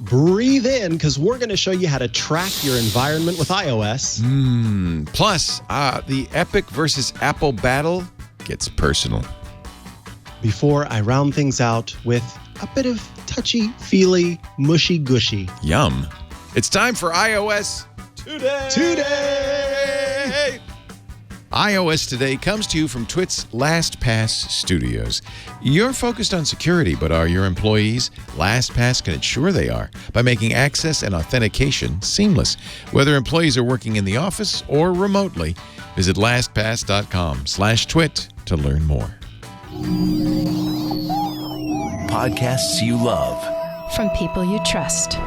breathe in, because we're going to show you how to track your environment with iOS. Plus, the Epic versus Apple battle gets personal. Before I round things out with a bit of touchy-feely, mushy-gushy. Yum. It's time for iOS Today! iOS Today comes to you from TWiT's LastPass studios. You're focused on security, but are your employees? LastPass can ensure they are by making access and authentication seamless. Whether employees are working in the office or remotely, visit lastpass.com/twit to learn more. Podcasts you love. From people you trust.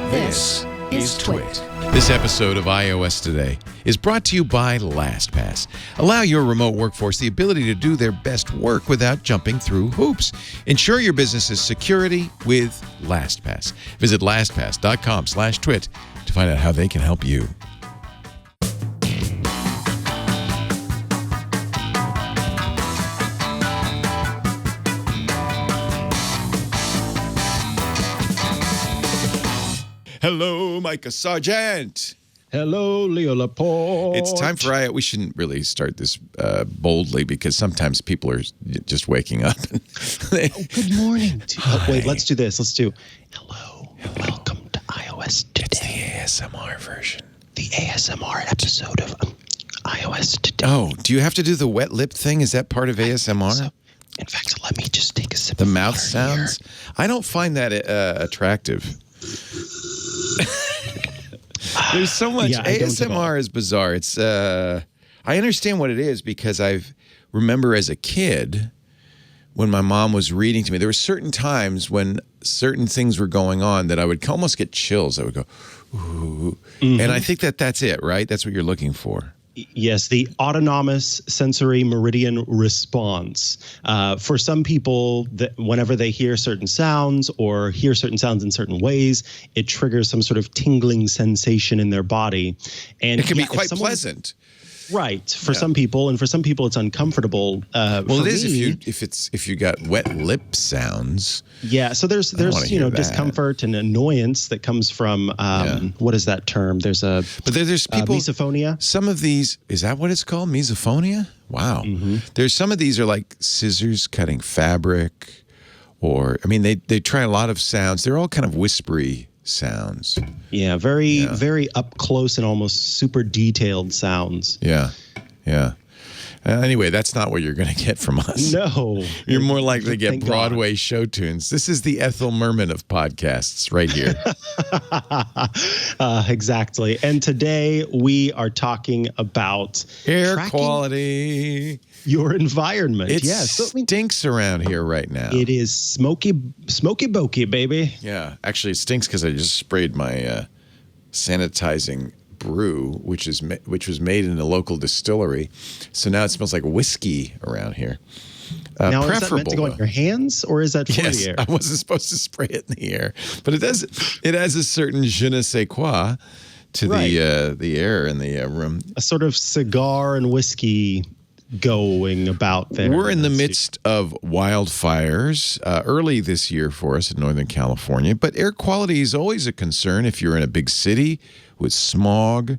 This is TWiT. This episode of iOS Today is brought to you by LastPass. Allow your remote workforce the ability to do their best work without jumping through hoops. Ensure your business's security with LastPass. Visit lastpass.com/twit to find out how they can help you. Hello, Mikah Sargent. Hello, Leo Laporte. It's time for iOS. We shouldn't really start this boldly because sometimes people are just waking up. Good morning. Wait, let's do this. Let's do hello. Welcome to iOS Today. It's the ASMR version. The ASMR episode of iOS Today. Oh, do you have to do the wet lip thing? Is that part of ASMR? So, in fact, let me just take a sip The of mouth water sounds? here. I don't find that attractive. There's so much. Yeah, I don't at all. ASMR is bizarre. It's I understand what it is because I remember as a kid when my mom was reading to me, there were certain times when certain things were going on that I would almost get chills. I would go, ooh. And I think that's it, right? That's what you're looking for. Yes, the autonomous sensory meridian response. For some people, whenever they hear certain sounds or hear certain sounds in certain ways, it triggers some sort of tingling sensation in their body. And it can be quite pleasant. Right. For some people, and for some people it's uncomfortable. Well, it is if you got wet lip sounds. Yeah, so there's discomfort and annoyance that comes from what is that term? There's there's people misophonia. Some of these, is that what it's called? Misophonia? Wow. There's some of these are like scissors cutting fabric, or they try a lot of sounds. They're all kind of whispery sounds. Yeah, very up close and almost super detailed sounds. Yeah. Anyway, that's not what you're going to get from us. No. You're more likely to get Thank Broadway show tunes. This is the Ethel Merman of podcasts right here. Exactly. And today we are talking about air quality. Your environment. It stinks around here right now. It is smoky bokey, baby. Yeah. Actually, it stinks because I just sprayed my sanitizing brew, which was made in a local distillery. So now it smells like whiskey around here. Now, is that meant to go on your hands, or is that for the air? I wasn't supposed to spray it in the air, but it has a certain je ne sais quoi to the air in the room. A sort of cigar and whiskey going about there. We're in the midst of wildfires early this year for us in Northern California, but air quality is always a concern if you're in a big city with smog.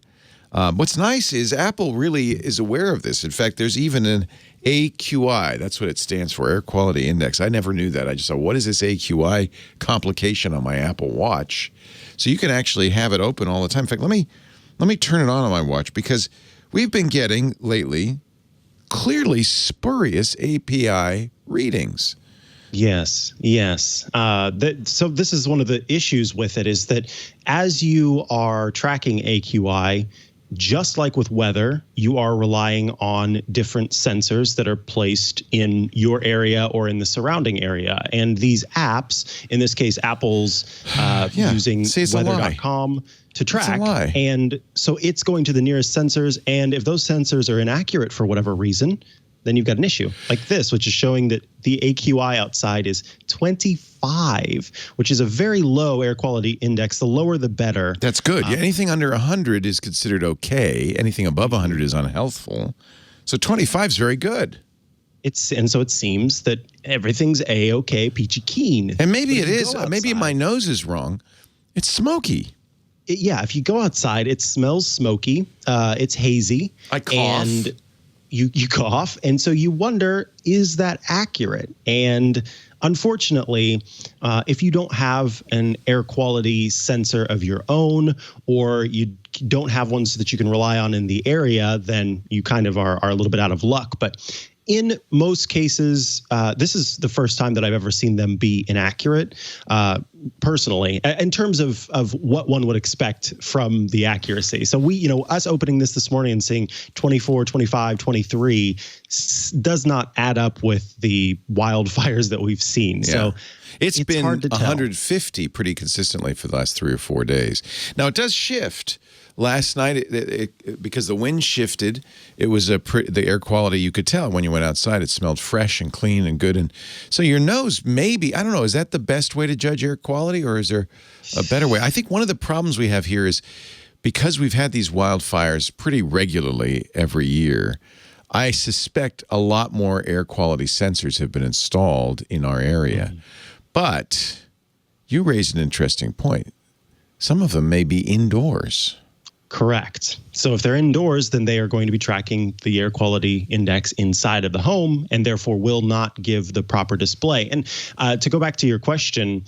What's nice is Apple really is aware of this. In fact, there's even an AQI. That's what it stands for, Air Quality Index. I never knew that. I just thought, what is this AQI complication on my Apple Watch? So you can actually have it open all the time. In fact, let me turn it on my watch because we've been getting lately clearly spurious API readings. Yes. So this is one of the issues with it is that as you are tracking AQI, just like with weather, you are relying on different sensors that are placed in your area or in the surrounding area. And these apps, in this case, Apple's using weather.com to track. And so it's going to the nearest sensors. And if those sensors are inaccurate for whatever reason, then you've got an issue like this, which is showing that the AQI outside is 25, which is a very low air quality index. The lower, the better. That's good. Anything under 100 is considered okay. Anything above 100 is unhealthful. So 25 is very good. So it seems that everything's a-okay, peachy keen. And maybe it is. Maybe my nose is wrong. It's smoky. If you go outside, it smells smoky. It's hazy. I cough. And you cough. And so you wonder, is that accurate? And unfortunately, if you don't have an air quality sensor of your own, or you don't have ones that you can rely on in the area, then you kind of are a little bit out of luck. But in most cases, this is the first time that I've ever seen them be inaccurate, personally, in terms of what one would expect from the accuracy. So us opening this morning and seeing 24, 25, 23 does not add up with the wildfires that we've seen. Yeah. So it's been 150 pretty consistently for the last 3 or 4 days. Now, it does shift. Last night, because the wind shifted, it was the air quality, you could tell when you went outside. It smelled fresh and clean and good. And so your nose, maybe, I don't know, is that the best way to judge air quality, or is there a better way? I think one of the problems we have here is because we've had these wildfires pretty regularly every year, I suspect a lot more air quality sensors have been installed in our area. But you raised an interesting point. Some of them may be indoors. Correct. So if they're indoors, then they are going to be tracking the air quality index inside of the home, and therefore will not give the proper display. And to go back to your question,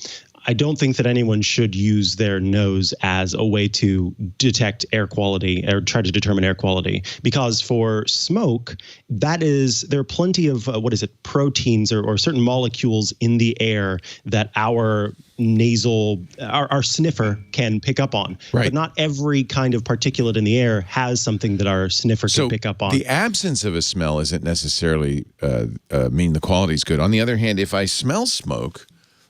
I don't think that anyone should use their nose as a way to detect air quality or try to determine air quality, because for smoke, there are plenty of proteins or certain molecules in the air that our sniffer can pick up on. Right. But not every kind of particulate in the air has something that our sniffer can pick up on. The absence of a smell isn't necessarily mean the quality is good. On the other hand, if I smell smoke,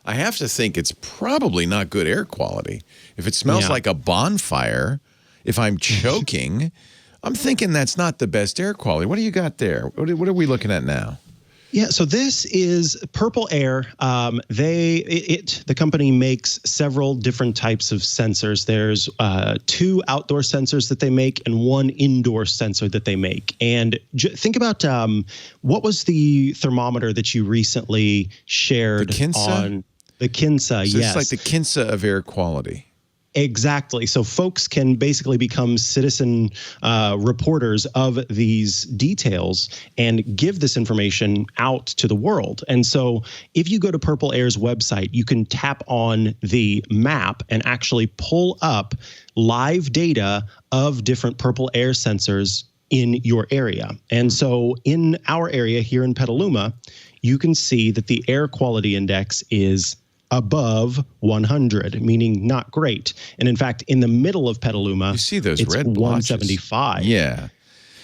I have to think it's probably not good air quality. If it smells like a bonfire, if I'm choking, I'm thinking that's not the best air quality. What do you got there? What are we looking at now? Yeah, so this is PurpleAir. The company makes several different types of sensors. There's 2 outdoor sensors that they make and 1 indoor sensor that they make. And think about what was the thermometer that you recently shared on the Kinsa? So yes, it's like the Kinsa of air quality. Exactly. So folks can basically become citizen reporters of these details and give this information out to the world. And so if you go to PurpleAir's website, you can tap on the map and actually pull up live data of different PurpleAir sensors in your area. And so in our area here in Petaluma, you can see that the air quality index is above 100, meaning not great. And in fact, in the middle of Petaluma, you see those it's red blotches. 175. Yeah.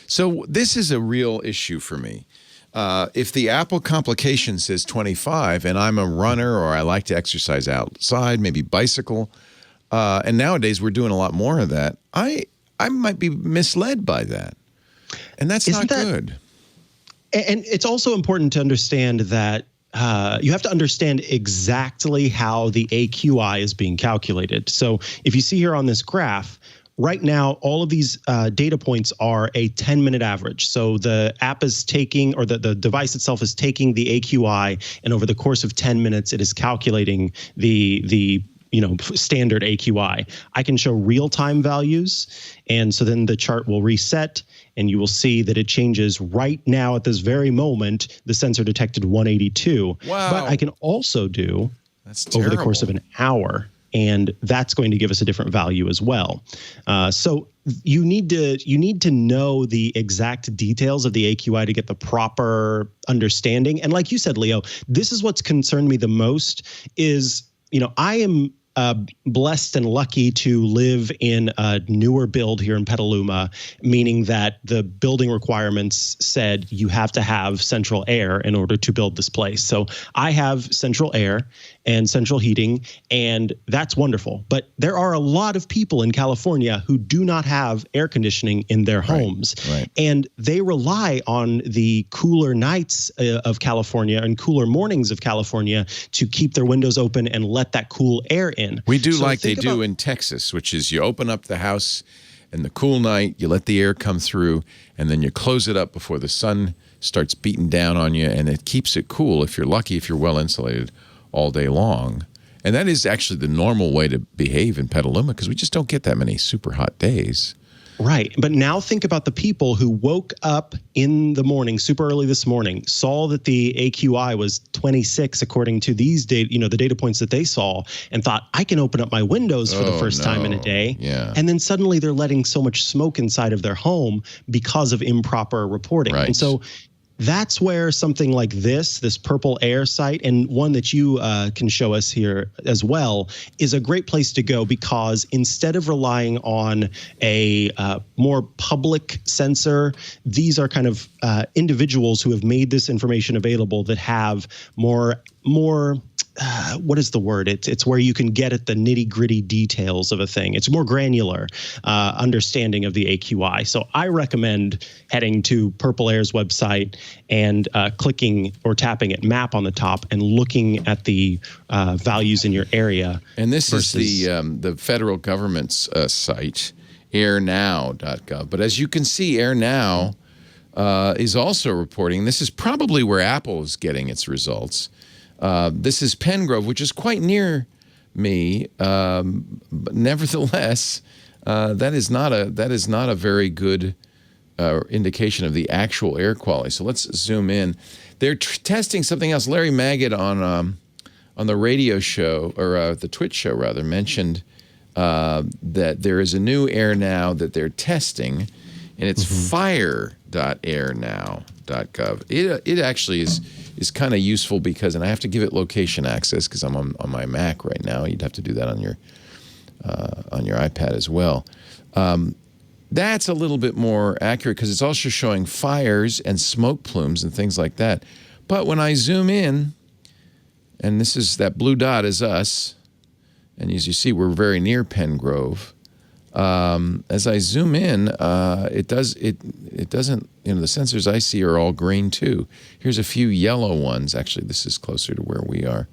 So this is a real issue for me. If the Apple complication says 25 and I'm a runner or I like to exercise outside, maybe bicycle, and nowadays we're doing a lot more of that, I might be misled by that. And that's not good. And it's also important to understand that you have to understand exactly how the AQI is being calculated. So if you see here on this graph, right now, all of these data points are a 10-minute average. So the app is taking, or the device itself is taking the AQI, and over the course of 10 minutes, it is calculating the standard AQI. I can show real-time values, and so then the chart will reset, and you will see that it changes right now at this very moment. The sensor detected 182. Wow. But I can also do over the course of an hour, and that's going to give us a different value as well. So you need to know the exact details of the AQI to get the proper understanding. And like you said, Leo, this is what's concerned me the most is, I am blessed and lucky to live in a newer build here in Petaluma, meaning that the building requirements said you have to have central air in order to build this place. So I have central air and central heating, and that's wonderful. But there are a lot of people in California who do not have air conditioning in their homes. Right. And they rely on the cooler nights of California and cooler mornings of California to keep their windows open and let that cool air in. We do like they do in Texas, which is you open up the house in the cool night, you let the air come through, and then you close it up before the sun starts beating down on you, and it keeps it cool if you're lucky, if you're well insulated all day long. And that is actually the normal way to behave in Petaluma because we just don't get that many super hot days. Right. But now think about the people who woke up in the morning, super early this morning, saw that the AQI was 26 according to these data, the data points that they saw, and thought, I can open up my windows for the first time in a day. Yeah. And then suddenly they're letting so much smoke inside of their home because of improper reporting. Right. And so that's where something like this PurpleAir site, and one that you can show us here as well, is a great place to go, because instead of relying on a more public sensor, these are kind of individuals who have made this information available that have more what is the word? It's where you can get at the nitty-gritty details of a thing. It's more granular understanding of the AQI. So I recommend heading to PurpleAir's website and clicking or tapping at map on the top and looking at the values in your area. And this is the federal government's site, airnow.gov. But as you can see, AirNow is also reporting. This is probably where Apple is getting its results. This is Pengrove, which is quite near me, but nevertheless, that is not a very good indication of the actual air quality. So let's zoom in. They're testing something else. Larry Magid on the radio show, or the TWiT show rather, mentioned that there is a new AirNow that they're testing, and it's fire.airnow.gov. It actually is kind of useful because, and I have to give it location access because I'm on my Mac right now. You'd have to do that on your iPad as well. That's a little bit more accurate because it's also showing fires and smoke plumes and things like that. But when I zoom in, and that blue dot is us, and as you see, we're very near Pengrove. As I zoom in, it doesn't, the sensors I see are all green too. Here's a few yellow ones. Actually, this is closer to where we are.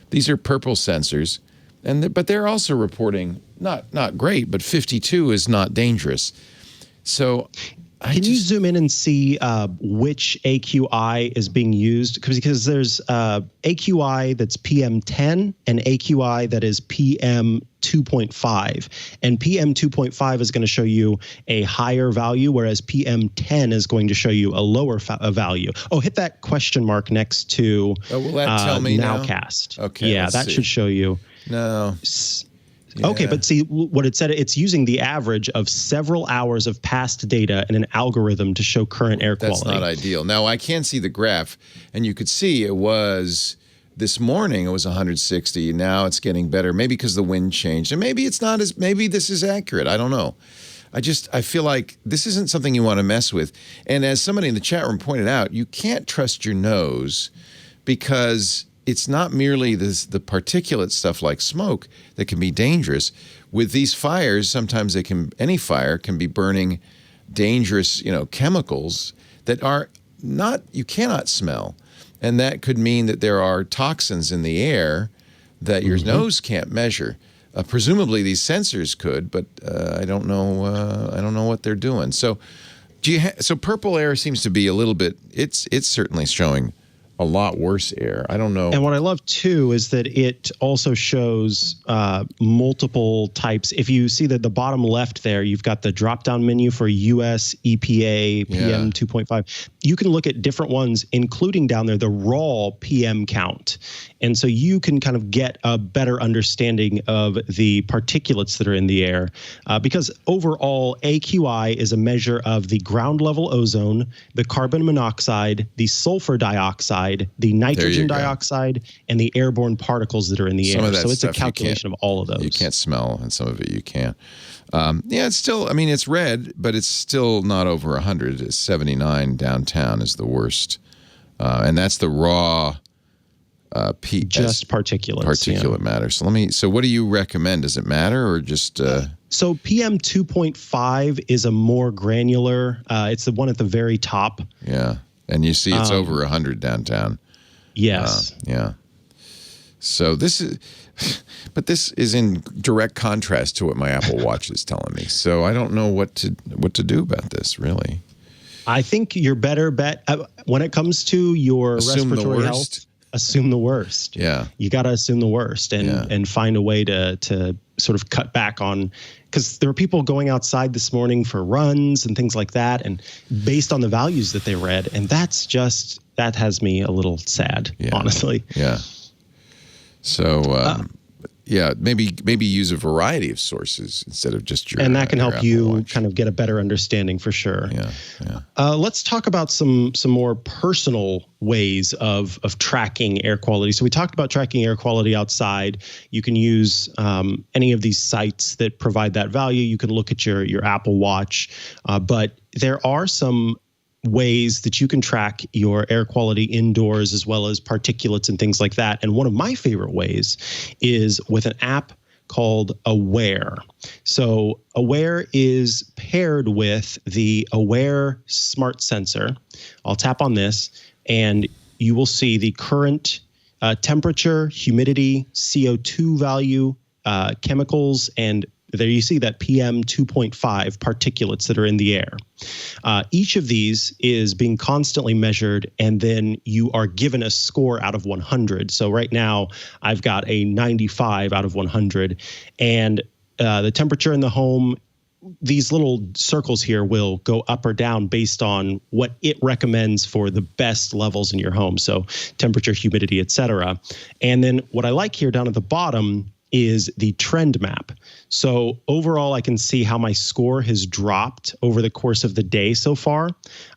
These are purple sensors, but they're also reporting not great, but 52 is not dangerous. So Can you zoom in and see which AQI is being used? Because there's AQI that's PM10 and AQI that is PM2.5. And PM2.5 is going to show you a higher value, whereas PM10 is going to show you a lower value. Oh, hit that question mark next to will that tell me Nowcast. Now? Okay, yeah, that should show you. No. Yeah. Okay, but see what it said, it's using the average of several hours of past data in an algorithm to show current air quality. That's not ideal. Now, I can see the graph, and you could see it was, this morning it was 160. Now it's getting better, maybe because the wind changed. And maybe it's not maybe this is accurate. I don't know. I feel like this isn't something you want to mess with. And as somebody in the chat room pointed out, you can't trust your nose because it's not merely the particulate stuff like smoke that can be dangerous. With these fires, sometimes any fire can be burning dangerous, chemicals that you cannot smell. And that could mean that there are toxins in the air that your nose can't measure. Presumably these sensors could, but I don't know. I don't know what they're doing. So, so PurpleAir seems to be a little bit. It's certainly showing a lot worse air. I don't know. And what I love too is that it also shows multiple types. If you see that the bottom left there, you've got the drop-down menu for US, EPA, PM 2.5. You can look at different ones, including down there the raw PM count. And so you can kind of get a better understanding of the particulates that are in the air. Because overall, AQI is a measure of the ground level ozone, the carbon monoxide, the sulfur dioxide, the nitrogen dioxide, and the airborne particles that are in the air. So it's a calculation of all of those. You can't smell, and some of it you can't. It's still, it's red, but it's still not over 100. It's 79 downtown is the worst. And that's the raw just particulate matter. So what do you recommend? Does it matter or just So PM 2.5 is a more granular, it's the one at the very top. Yeah. And you see it's over 100 downtown. Yes. Yeah. So this is in direct contrast to what my Apple Watch is telling me. So I don't know what to do about this, really. I think your better bet when it comes to your respiratory health, assume the worst. Yeah. You got to assume the worst and find a way to sort of cut back on, because there were people going outside this morning for runs and things like that, and based on the values that they read. And that has me a little sad, honestly. Yeah. So, maybe use a variety of sources instead of just your. And that can help Apple you Watch. kind of get a better understanding for sure. Yeah. Let's talk about some more personal ways of tracking air quality. So we talked about tracking air quality outside. You can use any of these sites that provide that value. You can look at your Apple Watch, but there are some ways that you can track your air quality indoors as well as particulates and things like that. And one of my favorite ways is with an app called Awair. So Awair is paired with the Awair smart sensor. I'll tap on this and you will see the current temperature, humidity, CO2 value, chemicals, and there you see that PM 2.5 particulates that are in the air. Each of these is being constantly measured, and then you are given a score out of 100. So right now, I've got a 95 out of 100. And the temperature in the home, these little circles here will go up or down based on what it recommends for the best levels in your home. So temperature, humidity, et cetera. And then what I like here down at the bottom is the trend map. So overall, I can see how my score has dropped over the course of the day so far.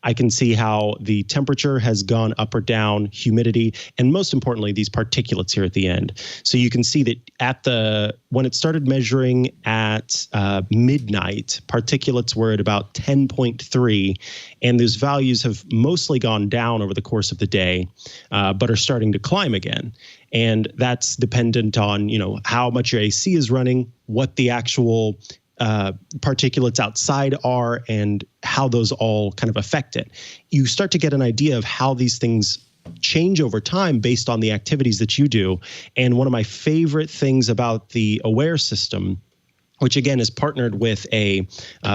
I can see how the temperature has gone up or down, humidity, and most importantly, these particulates here at the end. So you can see that when it started measuring at midnight, particulates were at about 10.3, and those values have mostly gone down over the course of the day, but are starting to climb again. And that's dependent on, how much your AC is running, what the actual particulates outside are, and how those all kind of affect it. You start to get an idea of how these things change over time based on the activities that you do. And one of my favorite things about the Awair system, which again is partnered with a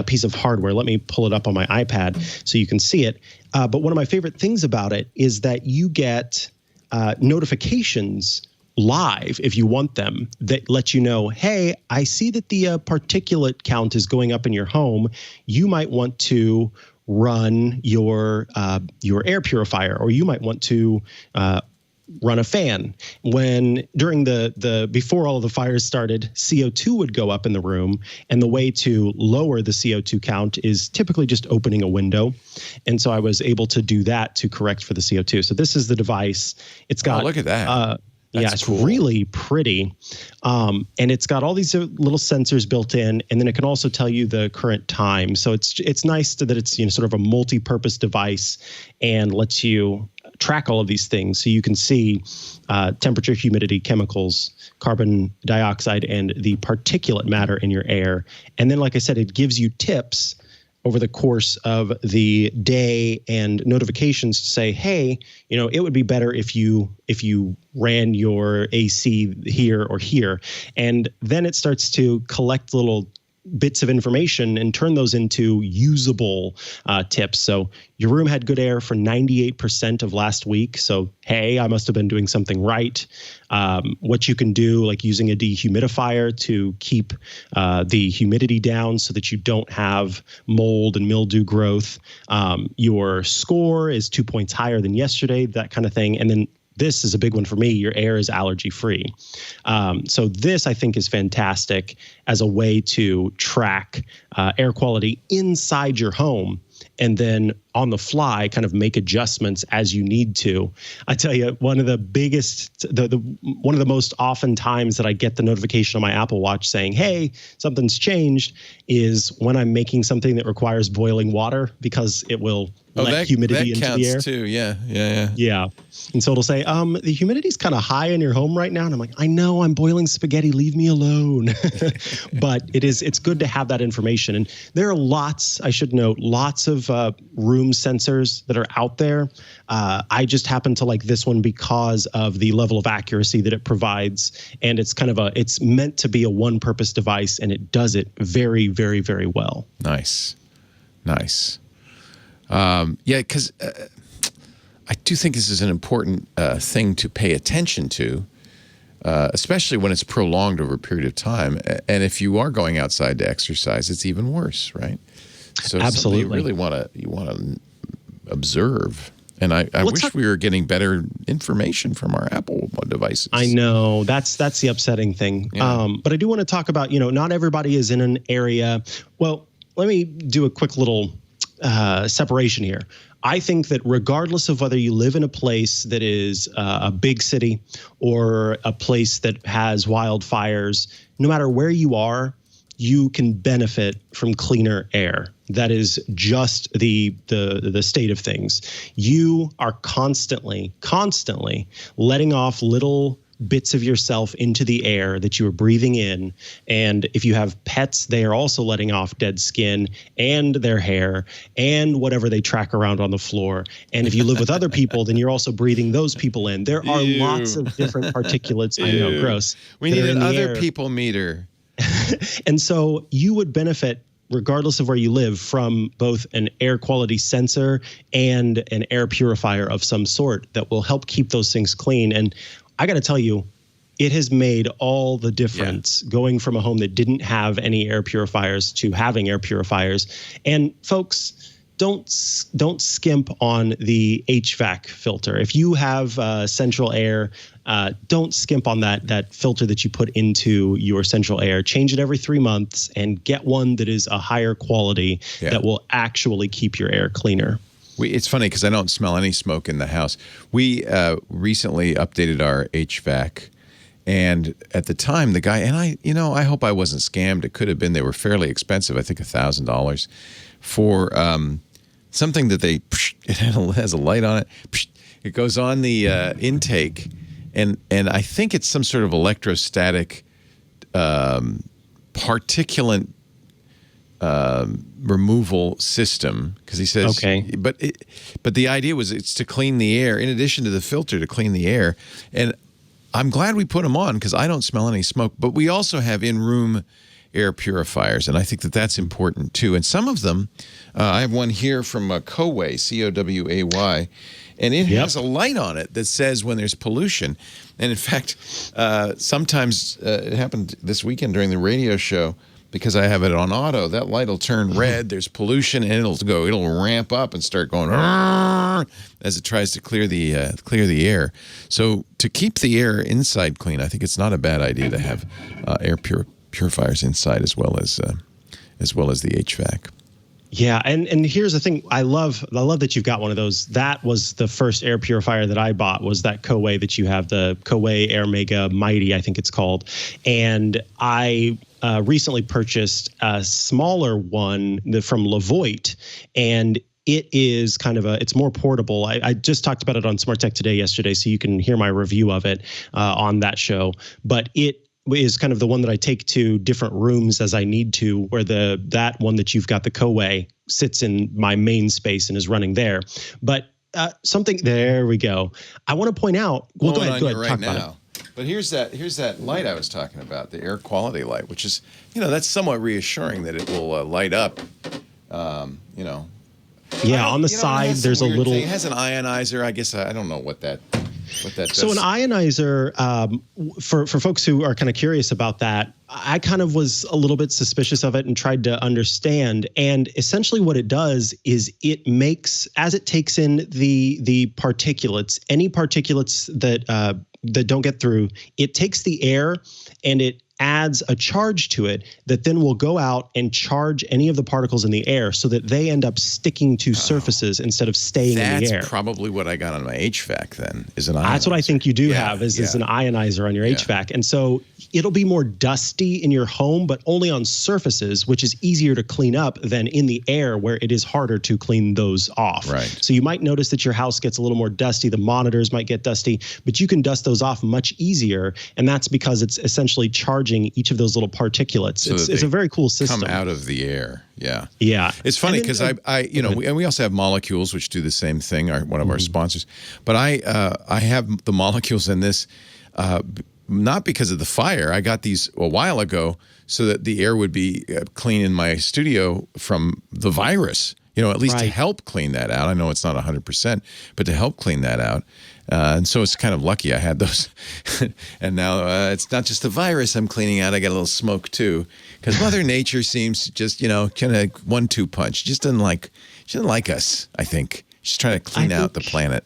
piece of hardware. Let me pull it up on my iPad so you can see it. But one of my favorite things about it is that you get notifications live if you want them that let you know, hey, I see that the particulate count is going up in your home. You might want to run your air purifier, or you might want to run a fan. When during before all of the fires started, CO2 would go up in the room, and the way to lower the CO2 count is typically just opening a window. And so I was able to do that to correct for the CO2. So this is the device. It's got look at that. It's cool. Really pretty. And it's got all these little sensors built in, and then it can also tell you the current time. So it's nice that it's sort of a multi-purpose device and lets you track all of these things. So you can see temperature, humidity, chemicals, carbon dioxide, and the particulate matter in your air. And then, like I said, it gives you tips over the course of the day and notifications to say, hey, it would be better if you ran your AC here or here. And then it starts to collect little bits of information and turn those into usable tips. So your room had good air for 98% of last week. So, hey, I must have been doing something right. What you can do, like using a dehumidifier to keep the humidity down so that you don't have mold and mildew growth. Your score is 2 points higher than yesterday, that kind of thing. And then this is a big one for me. Your air is allergy free. So this, I think, is fantastic as a way to track air quality inside your home, and then on the fly kind of make adjustments as you need to. I tell you, one of the biggest, one of the most often times that I get the notification on my Apple Watch saying, hey, something's changed, is when I'm making something that requires boiling water, because it will let humidity into the air. That counts too. Yeah. And so it'll say, the humidity's kind of high in your home right now. And I'm like, I know, I'm boiling spaghetti. Leave me alone. But it's good to have that information. And there are lots of room sensors that are out there. I just happen to like this one because of the level of accuracy that it provides. And it's it's meant to be a one-purpose device, and it does it very, very, very well. Nice. Because I do think this is an important thing to pay attention to, especially when it's prolonged over a period of time. And if you are going outside to exercise, it's even worse, right? So absolutely, you really want to observe. And I wish we were getting better information from our Apple devices. I know that's the upsetting thing. Yeah. But I do want to talk about, not everybody is in an area. Well, let me do a quick little separation here. I think that regardless of whether you live in a place that is a big city or a place that has wildfires, no matter where you are, you can benefit from cleaner air. That is just the state of things. You are constantly letting off little bits of yourself into the air that you are breathing in. And if you have pets, they are also letting off dead skin and their hair and whatever they track around on the floor. And if you live with other people, then you're also breathing those people in. There are lots of different particulates. I know, gross. We need an other people meter. And so you would benefit, regardless of where you live, from both an air quality sensor and an air purifier of some sort that will help keep those things clean. And I got to tell you, it has made all the difference going from a home that didn't have any air purifiers to having air purifiers. And folks, don't skimp on the HVAC filter. If you have central air, don't skimp on that filter that you put into your central air. Change it every 3 months and get one that is a higher quality that will actually keep your air cleaner. It's funny because I don't smell any smoke in the house. We recently updated our HVAC, and at the time, the guy, and I hope I wasn't scammed. It could have been. They were fairly expensive. I think $1,000 for something that it has a light on it. It goes on the intake, and I think it's some sort of electrostatic particulate removal system, because he says, but the idea was it's to clean the air in addition to the filter, to clean the air. And I'm glad we put them on because I don't smell any smoke, but we also have in-room air purifiers, and I think that that's important too. And some of them, I have one here from Coway, C-O-W-A-Y, and it has a light on it that says when there's pollution. And in fact, sometimes it happened this weekend during the radio show, because I have it on auto, that light will turn red. There's pollution, and it'll ramp up and start going as it tries to clear the air. So to keep the air inside clean, I think it's not a bad idea to have air purifiers inside as well as the HVAC. Yeah, and here's the thing. I love that you've got one of those. That was the first air purifier that I bought, was that Coway that you have, the Coway Air Mega Mighty, I think it's called. And I recently purchased a smaller one from Levoit, and it is it's more portable. I just talked about it on Smart Tech Today yesterday, so you can hear my review of it on that show. But it is kind of the one that I take to different rooms as I need to, where that one that you've got, the Coway, sits in my main space and is running there. But there we go. I want to point out. Well, go ahead. Right talk now. about it. But here's that light I was talking about, the air quality light, which is, that's somewhat reassuring that it will light up. Yeah, on the side there's a little. It has an ionizer. I guess I don't know what that does. So an ionizer, for folks who are kind of curious about that, I kind of was a little bit suspicious of it and tried to understand. And essentially what it does is it makes, as it takes in the particulates, any particulates that don't get through, it takes the air and it adds a charge to it that then will go out and charge any of the particles in the air so that they end up sticking to surfaces instead of staying in the air. That's probably what I got on my HVAC then, is an ionizer. That's what I think you do have, is an ionizer on your HVAC. And so it'll be more dusty in your home, but only on surfaces, which is easier to clean up than in the air, where it is harder to clean those off. Right. So you might notice that your house gets a little more dusty. The monitors might get dusty, but you can dust those off much easier. And that's because it's essentially charging each of those little particulates. So it's a very cool system. Come out of the air. Yeah. Yeah. It's funny because we also have Molecules, which do the same thing, one of our sponsors. But I have the Molecules in this, not because of the fire. I got these a while ago so that the air would be clean in my studio from the virus. at least to Right. help clean that out. I know it's not 100%, but to help clean that out. And so it's kind of lucky I had those. And now it's not just the virus I'm cleaning out. I got a little smoke too. Because Mother Nature seems to just, kind of 1-2 punch. She doesn't like us, I think. She's trying to clean out the planet.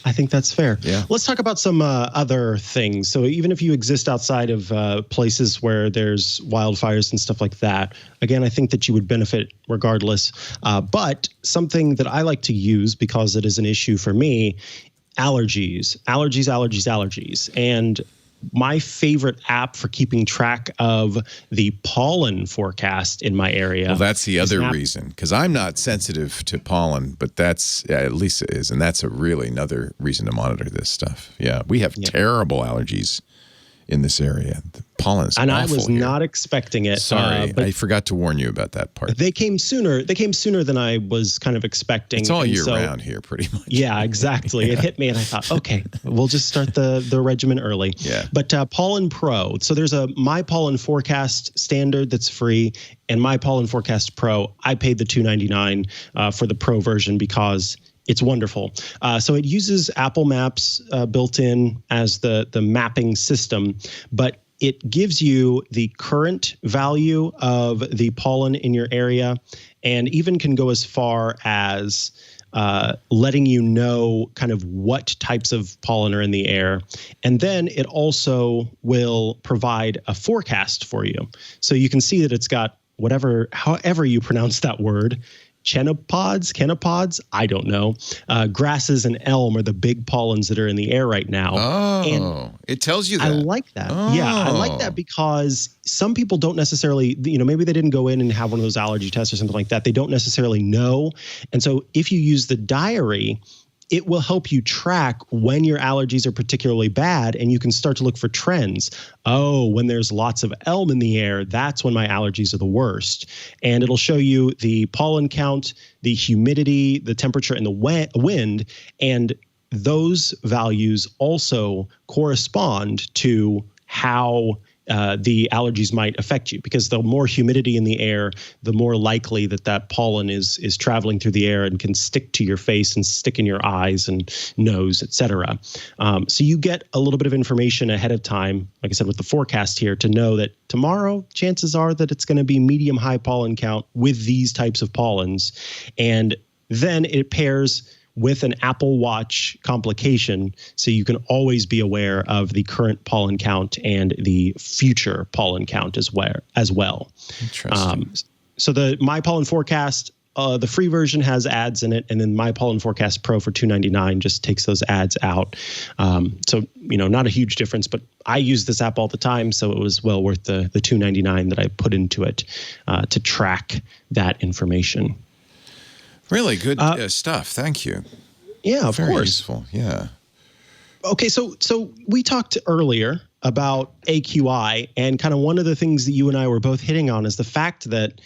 I think that's fair. Yeah. Let's talk about some other things. So even if you exist outside of places where there's wildfires and stuff like that, again, I think that you would benefit regardless. But something that I like to use because it is an issue for me, allergies. And my favorite app for keeping track of the pollen forecast in my area. Well, that's the other reason, because I'm not sensitive to pollen, but Lisa is, and that's another reason to monitor this stuff. Yeah, we have terrible allergies in this area. The pollen is awful. I was here. not expecting it. Sorry, but I forgot to warn you about that part. They came sooner than I was kind of expecting. It's all year round here, pretty much. Yeah, exactly. Yeah. It hit me, and I thought, okay, we'll just start the regimen early. Yeah. But Pollen Pro. So there's a My Pollen Forecast Standard that's free, and My Pollen Forecast Pro. I paid the $2.99 for the Pro version because it's wonderful. So it uses Apple Maps built in as the mapping system, but it gives you the current value of the pollen in your area, and even can go as far as letting you know kind of what types of pollen are in the air. And then it also will provide a forecast for you. So you can see that it's got however you pronounce that word, chenopod's, I don't know. Grasses and elm are the big pollens that are in the air right now. Oh, and it tells you that. I like that. Oh. Yeah, I like that because some people don't necessarily, maybe they didn't go in and have one of those allergy tests or something like that. They don't necessarily know. And so if you use the diary, it will help you track when your allergies are particularly bad, and you can start to look for trends. Oh, when there's lots of elm in the air, that's when my allergies are the worst. And it'll show you the pollen count, the humidity, the temperature, and the wind. And those values also correspond to how the allergies might affect you, because the more humidity in the air, the more likely that pollen is traveling through the air and can stick to your face and stick in your eyes and nose, et cetera. So you get a little bit of information ahead of time, like I said, with the forecast here, to know that tomorrow, chances are that it's going to be medium-high pollen count with these types of pollens. And then it pairs with an Apple Watch complication, so you can always be aware of the current pollen count and the future pollen count as well. Interesting. So the My Pollen Forecast, the free version has ads in it, and then My Pollen Forecast Pro for $2.99 just takes those ads out. So not a huge difference, but I use this app all the time, so it was well worth the $2.99 that I put into it to track that information. Really good stuff. Thank you. Yeah, of Very course. useful. Yeah. Okay, so we talked earlier about AQI, and kind of one of the things that you and I were both hitting on is the fact that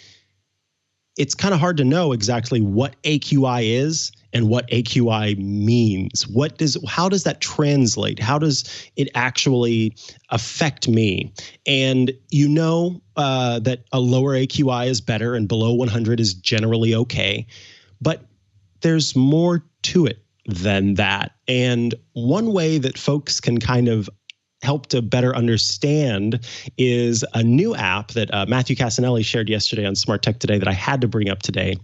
it's kind of hard to know exactly what AQI is and what AQI means. How does that translate? How does it actually affect me? And that a lower AQI is better and below 100 is generally okay. But there's more to it than that. And one way that folks can kind of help to better understand is a new app that Matthew Casanelli shared yesterday on Smart Tech Today that I had to bring up today.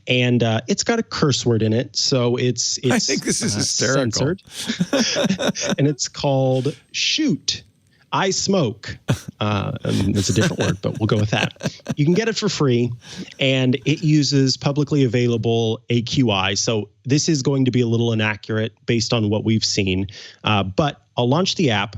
And it's got a curse word in it. So it's I think this is hysterical. Censored. And it's called Shoot. I Smoke. And it's a different word, but we'll go with that. You can get it for free, and it uses publicly available AQI. So this is going to be a little inaccurate based on what we've seen. But I'll launch the app,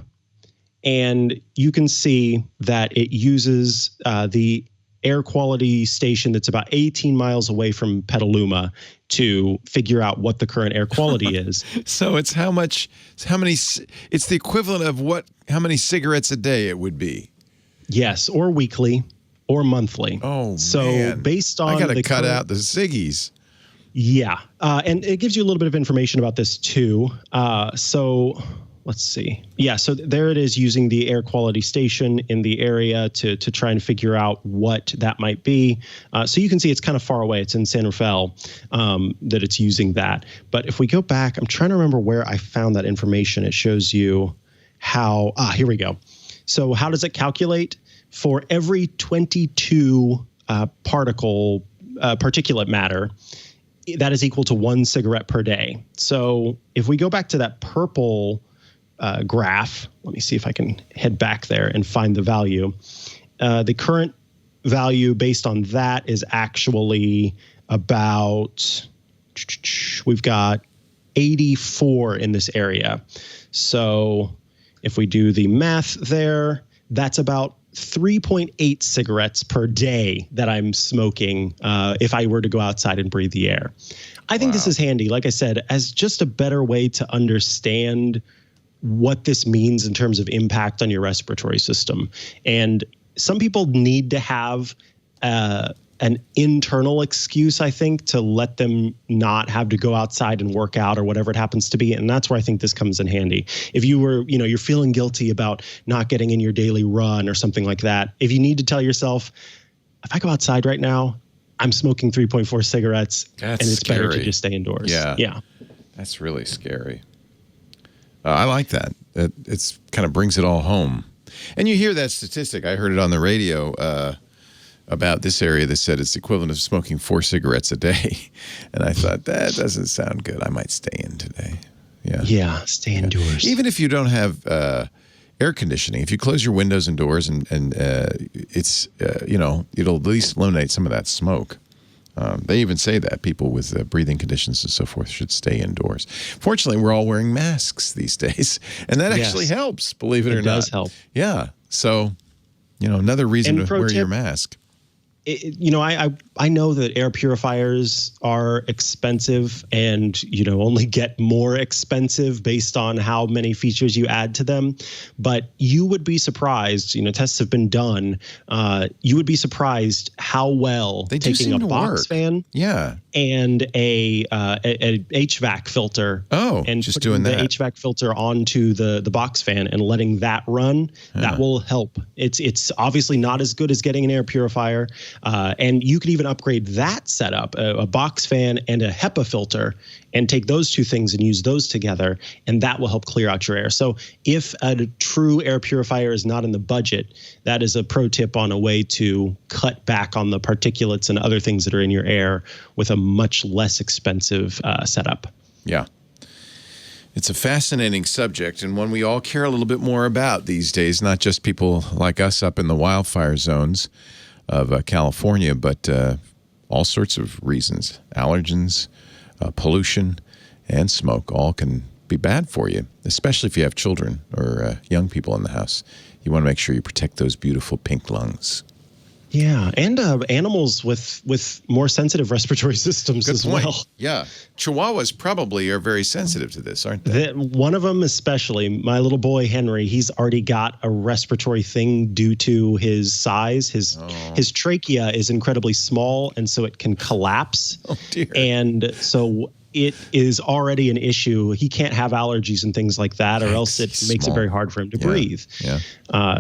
and you can see that it uses the air quality station that's about 18 miles away from Petaluma to figure out what the current air quality is. So it's it's the equivalent of how many cigarettes a day it would be. Yes, or weekly or monthly. Oh, so man. Based on I got to cut out the ciggies. Yeah. And it gives you a little bit of information about this too. So let's see. Yeah, so there it is, using the air quality station in the area to try and figure out what that might be. So you can see it's kind of far away. It's in San Rafael that it's using that. But if we go back, I'm trying to remember where I found that information. It shows you how, here we go. So how does it calculate? For every 22 particulate matter, that is equal to 1 cigarette per day. So if we go back to that purple graph, let me see if I can head back there and find the value. The current value based on that is actually about, we've got 84 in this area. So if we do the math there, that's about 3.8 cigarettes per day that I'm smoking if I were to go outside and breathe the air. I think this is handy, like I said, as just a better way to understand what this means in terms of impact on your respiratory system. And some people need to have an internal excuse, I think, to let them not have to go outside and work out or whatever it happens to be. And that's where I think this comes in handy. If you were, you're feeling guilty about not getting in your daily run or something like that, if you need to tell yourself, if I go outside right now, I'm smoking 3.4 cigarettes, and it's scary. Better to just stay indoors. Yeah. That's really scary. I like that. It's kind of brings it all home. And you hear that statistic. I heard it on the radio about this area that said it's the equivalent of smoking 4 cigarettes a day. And I thought, that doesn't sound good. I might stay in today. Yeah, stay indoors. Even if you don't have air conditioning, if you close your windows and doors and it's, it'll at least eliminate some of that smoke. They even say that people with breathing conditions and so forth should stay indoors. Fortunately, we're all wearing masks these days, and that actually helps, believe it or not. It does help. Yeah. So, another reason to wear your mask. I know that air purifiers are expensive and, only get more expensive based on how many features you add to them. But you would be surprised, tests have been done. You would be surprised how well they taking a box work. fan and a HVAC filter and just putting doing that. the HVAC filter onto the box fan and letting that run, that will help. It's obviously not as good as getting an air purifier. And you could even upgrade that setup, a box fan and a HEPA filter, and take those two things and use those together, and that will help clear out your air. So if a true air purifier is not in the budget, that is a pro tip on a way to cut back on the particulates and other things that are in your air with a much less expensive setup. Yeah. It's a fascinating subject, and one we all care a little bit more about these days, not just people like us up in the wildfire zones of California, but all sorts of reasons. Allergens, pollution, and smoke all can be bad for you, especially if you have children or young people in the house. You want to make sure you protect those beautiful pink lungs. Yeah, and animals with more sensitive respiratory systems as well. Yeah, Chihuahuas probably are very sensitive to this, aren't they? One of them especially, my little boy Henry, he's already got a respiratory thing due to his size. His trachea is incredibly small, and so it can collapse. Oh, dear. And so it is already an issue. He can't have allergies and things like that, or else it makes it very hard for him to breathe. Yeah.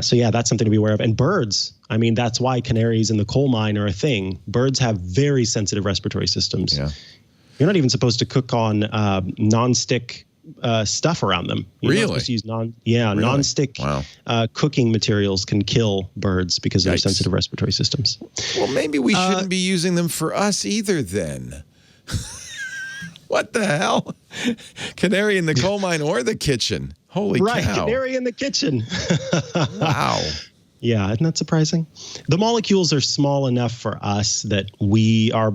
So that's something to be aware of. And birds, that's why canaries in the coal mine are a thing. Birds have very sensitive respiratory systems. Yeah. You're not even supposed to cook on non-stick stuff around them. You're not supposed to use non-stick cooking materials can kill birds because of their sensitive respiratory systems. Well, maybe we shouldn't be using them for us either then. What the hell? Canary in the coal mine or the kitchen. Holy cow. Right, canary in the kitchen. Wow. Yeah, isn't that surprising? The molecules are small enough for us that our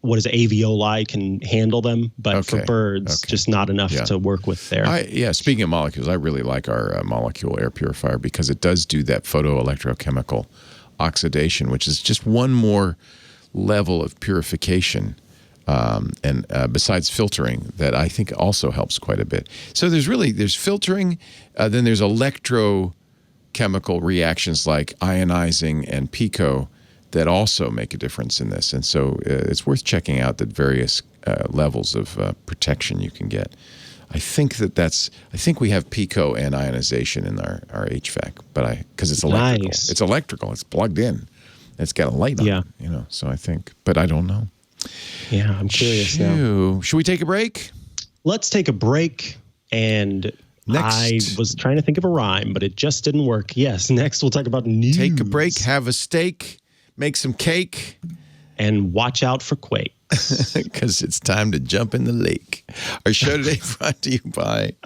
alveoli can handle them, but for birds, just not enough to work with there. Speaking of molecules, I really like our molecule air purifier because it does do that photoelectrochemical oxidation, which is just one more level of purification. And besides filtering, that I think also helps quite a bit. So there's filtering, then there's electrochemical reactions like ionizing and pico that also make a difference in this. And so it's worth checking out the various levels of protection you can get. I think we have pico and ionization in our HVAC, but because it's electrical. Nice. It's electrical. It's plugged in. It's got a light on it, so I think, but I don't know. Yeah, I'm curious now. Should we take a break? Let's take a break. And I was trying to think of a rhyme, but it just didn't work. Yes, next we'll talk about news. Take a break, have a steak, make some cake. And watch out for quakes. Because it's time to jump in the lake. Our show today brought to you by...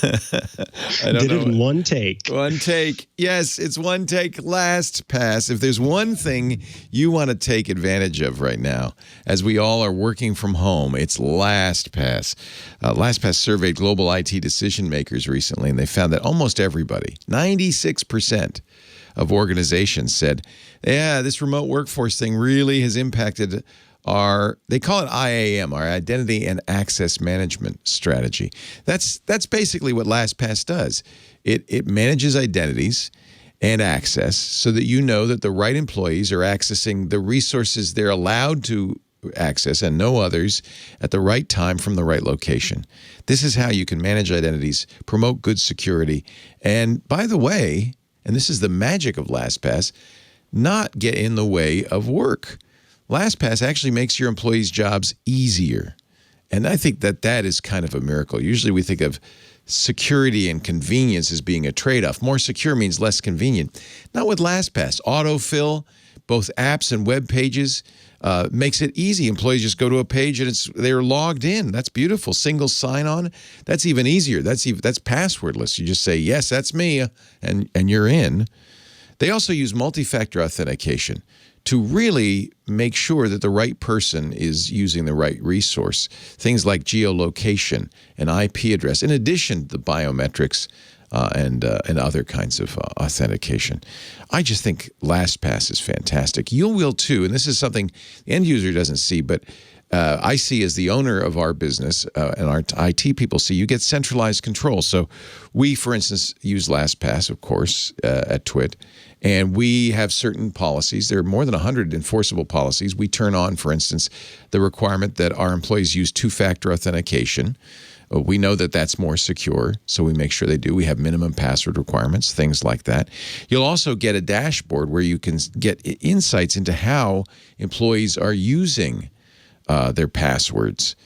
Did it in one take. One take. Yes, it's one take. LastPass. If there's one thing you want to take advantage of right now, as we all are working from home, it's LastPass. LastPass surveyed global IT decision makers recently, and they found that almost everybody, 96%, of organizations said, yeah, this remote workforce thing really has impacted they call it IAM, our Identity and Access Management Strategy. That's basically what LastPass does. It manages identities and access so that you know that the right employees are accessing the resources they're allowed to access and no others at the right time from the right location. This is how you can manage identities, promote good security, and by the way, and this is the magic of LastPass, not get in the way of work. LastPass actually makes your employees' jobs easier. And I think that is kind of a miracle. Usually we think of security and convenience as being a trade-off. More secure means less convenient. Not with LastPass. Autofill, both apps and web pages, makes it easy. Employees just go to a page and they're logged in. That's beautiful. Single sign-on, that's even easier. That's passwordless. You just say, yes, that's me, and you're in. They also use multi-factor authentication to really make sure that the right person is using the right resource. Things like geolocation and IP address, in addition to the biometrics and other kinds of authentication. I just think LastPass is fantastic. You will too, and this is something the end user doesn't see, but I see as the owner of our business and our IT people see, you get centralized control. So we, for instance, use LastPass, of course, at TWiT, and we have certain policies. There are more than 100 enforceable policies. We turn on, for instance, the requirement that our employees use two-factor authentication. We know that that's more secure, so we make sure they do. We have minimum password requirements, things like that. You'll also get a dashboard where you can get insights into how employees are using their passwords.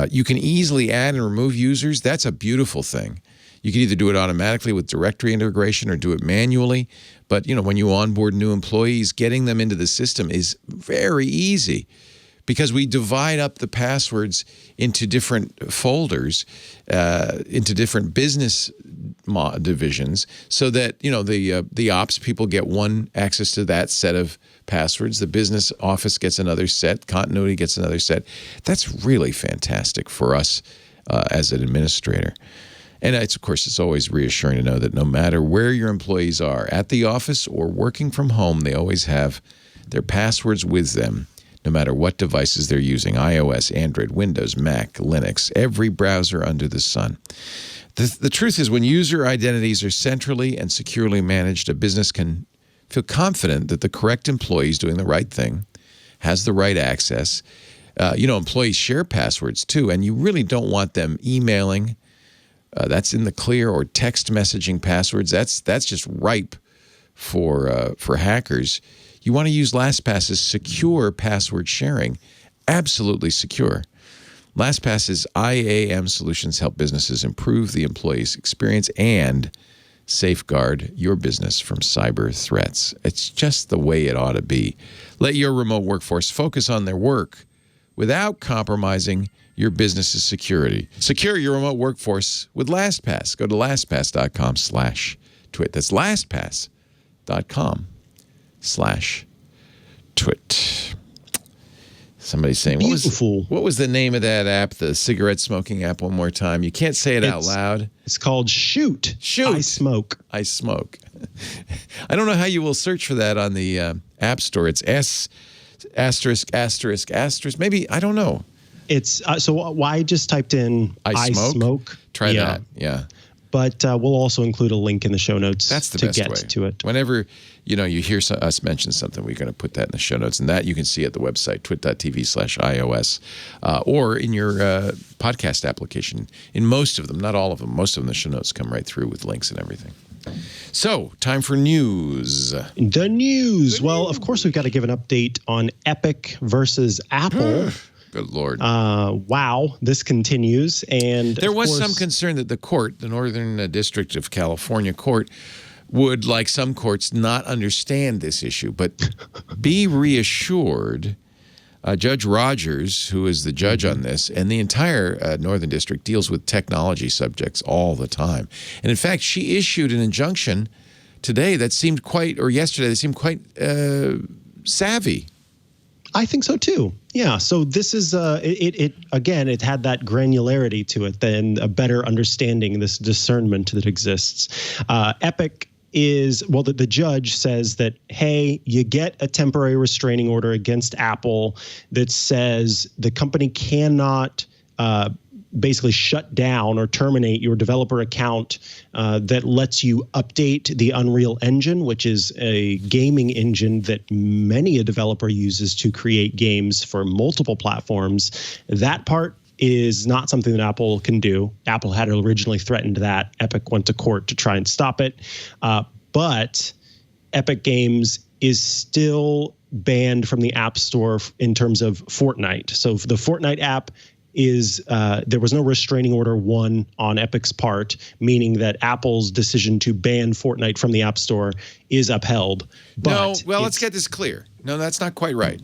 You can easily add and remove users. That's a beautiful thing. You can either do it automatically with directory integration or do it manually. But when you onboard new employees, getting them into the system is very easy because we divide up the passwords into different folders, into different business divisions, so that the ops people get one access to that set of passwords, the business office gets another set, continuity gets another set. That's really fantastic for us as an administrator. And of course, it's always reassuring to know that no matter where your employees are, at the office or working from home, they always have their passwords with them, no matter what devices they're using, iOS, Android, Windows, Mac, Linux, every browser under the sun. The truth is, when user identities are centrally and securely managed, a business can feel confident that the correct employee is doing the right thing, has the right access. Employees share passwords too, and you really don't want them emailing. That's in the clear, or text messaging passwords. That's just ripe for hackers. You want to use LastPass's secure password sharing, absolutely secure. LastPass's IAM solutions help businesses improve the employee's experience and safeguard your business from cyber threats. It's just the way it ought to be. Let your remote workforce focus on their work without compromising your business's security. Secure your remote workforce with LastPass. Go to LastPass.com/twit. That's LastPass.com/twit. Somebody's saying, what was the name of that app, the cigarette smoking app? One more time. You can't say it out loud. It's called Shoot. Shoot. I Smoke. I Smoke. I don't know how you will search for that on the App Store. It's S******. Maybe, I don't know. It's so I just typed in I smoke. Try that. Yeah. but we'll also include a link in the show notes. That's the to best get way. to it. Whenever you hear us mention something, we're going to put that in the show notes, and that you can see at the website twit.tv/iOS, or in your podcast application. In most of them, not all of them, most of them, the show notes come right through with links and everything. So, time for news. The news. Well, of course, we've got to give an update on Epic versus Apple. Good Lord. Wow, this continues. And there was some concern that the court, the Northern District of California court, would, like some courts, not understand this issue. But be reassured, Judge Rogers, who is the judge on this, and the entire Northern District deals with technology subjects all the time. And in fact, she issued an injunction today that seemed quite, or yesterday, that seemed quite savvy. I think so too. Yeah. So this is it had that granularity to it, then a better understanding, this discernment that exists. Epic is, well, the judge says that, hey, you get a temporary restraining order against Apple that says the company cannot basically shut down or terminate your developer account that lets you update the Unreal Engine, which is a gaming engine that many a developer uses to create games for multiple platforms. That part is not something that Apple can do. Apple had originally threatened that. Epic went to court to try and stop it. But Epic Games is still banned from the App Store in terms of Fortnite. So the Fortnite app is there was no restraining order one on Epic's part, meaning that Apple's decision to ban Fortnite from the App Store is upheld. But let's get this clear. No, that's not quite right.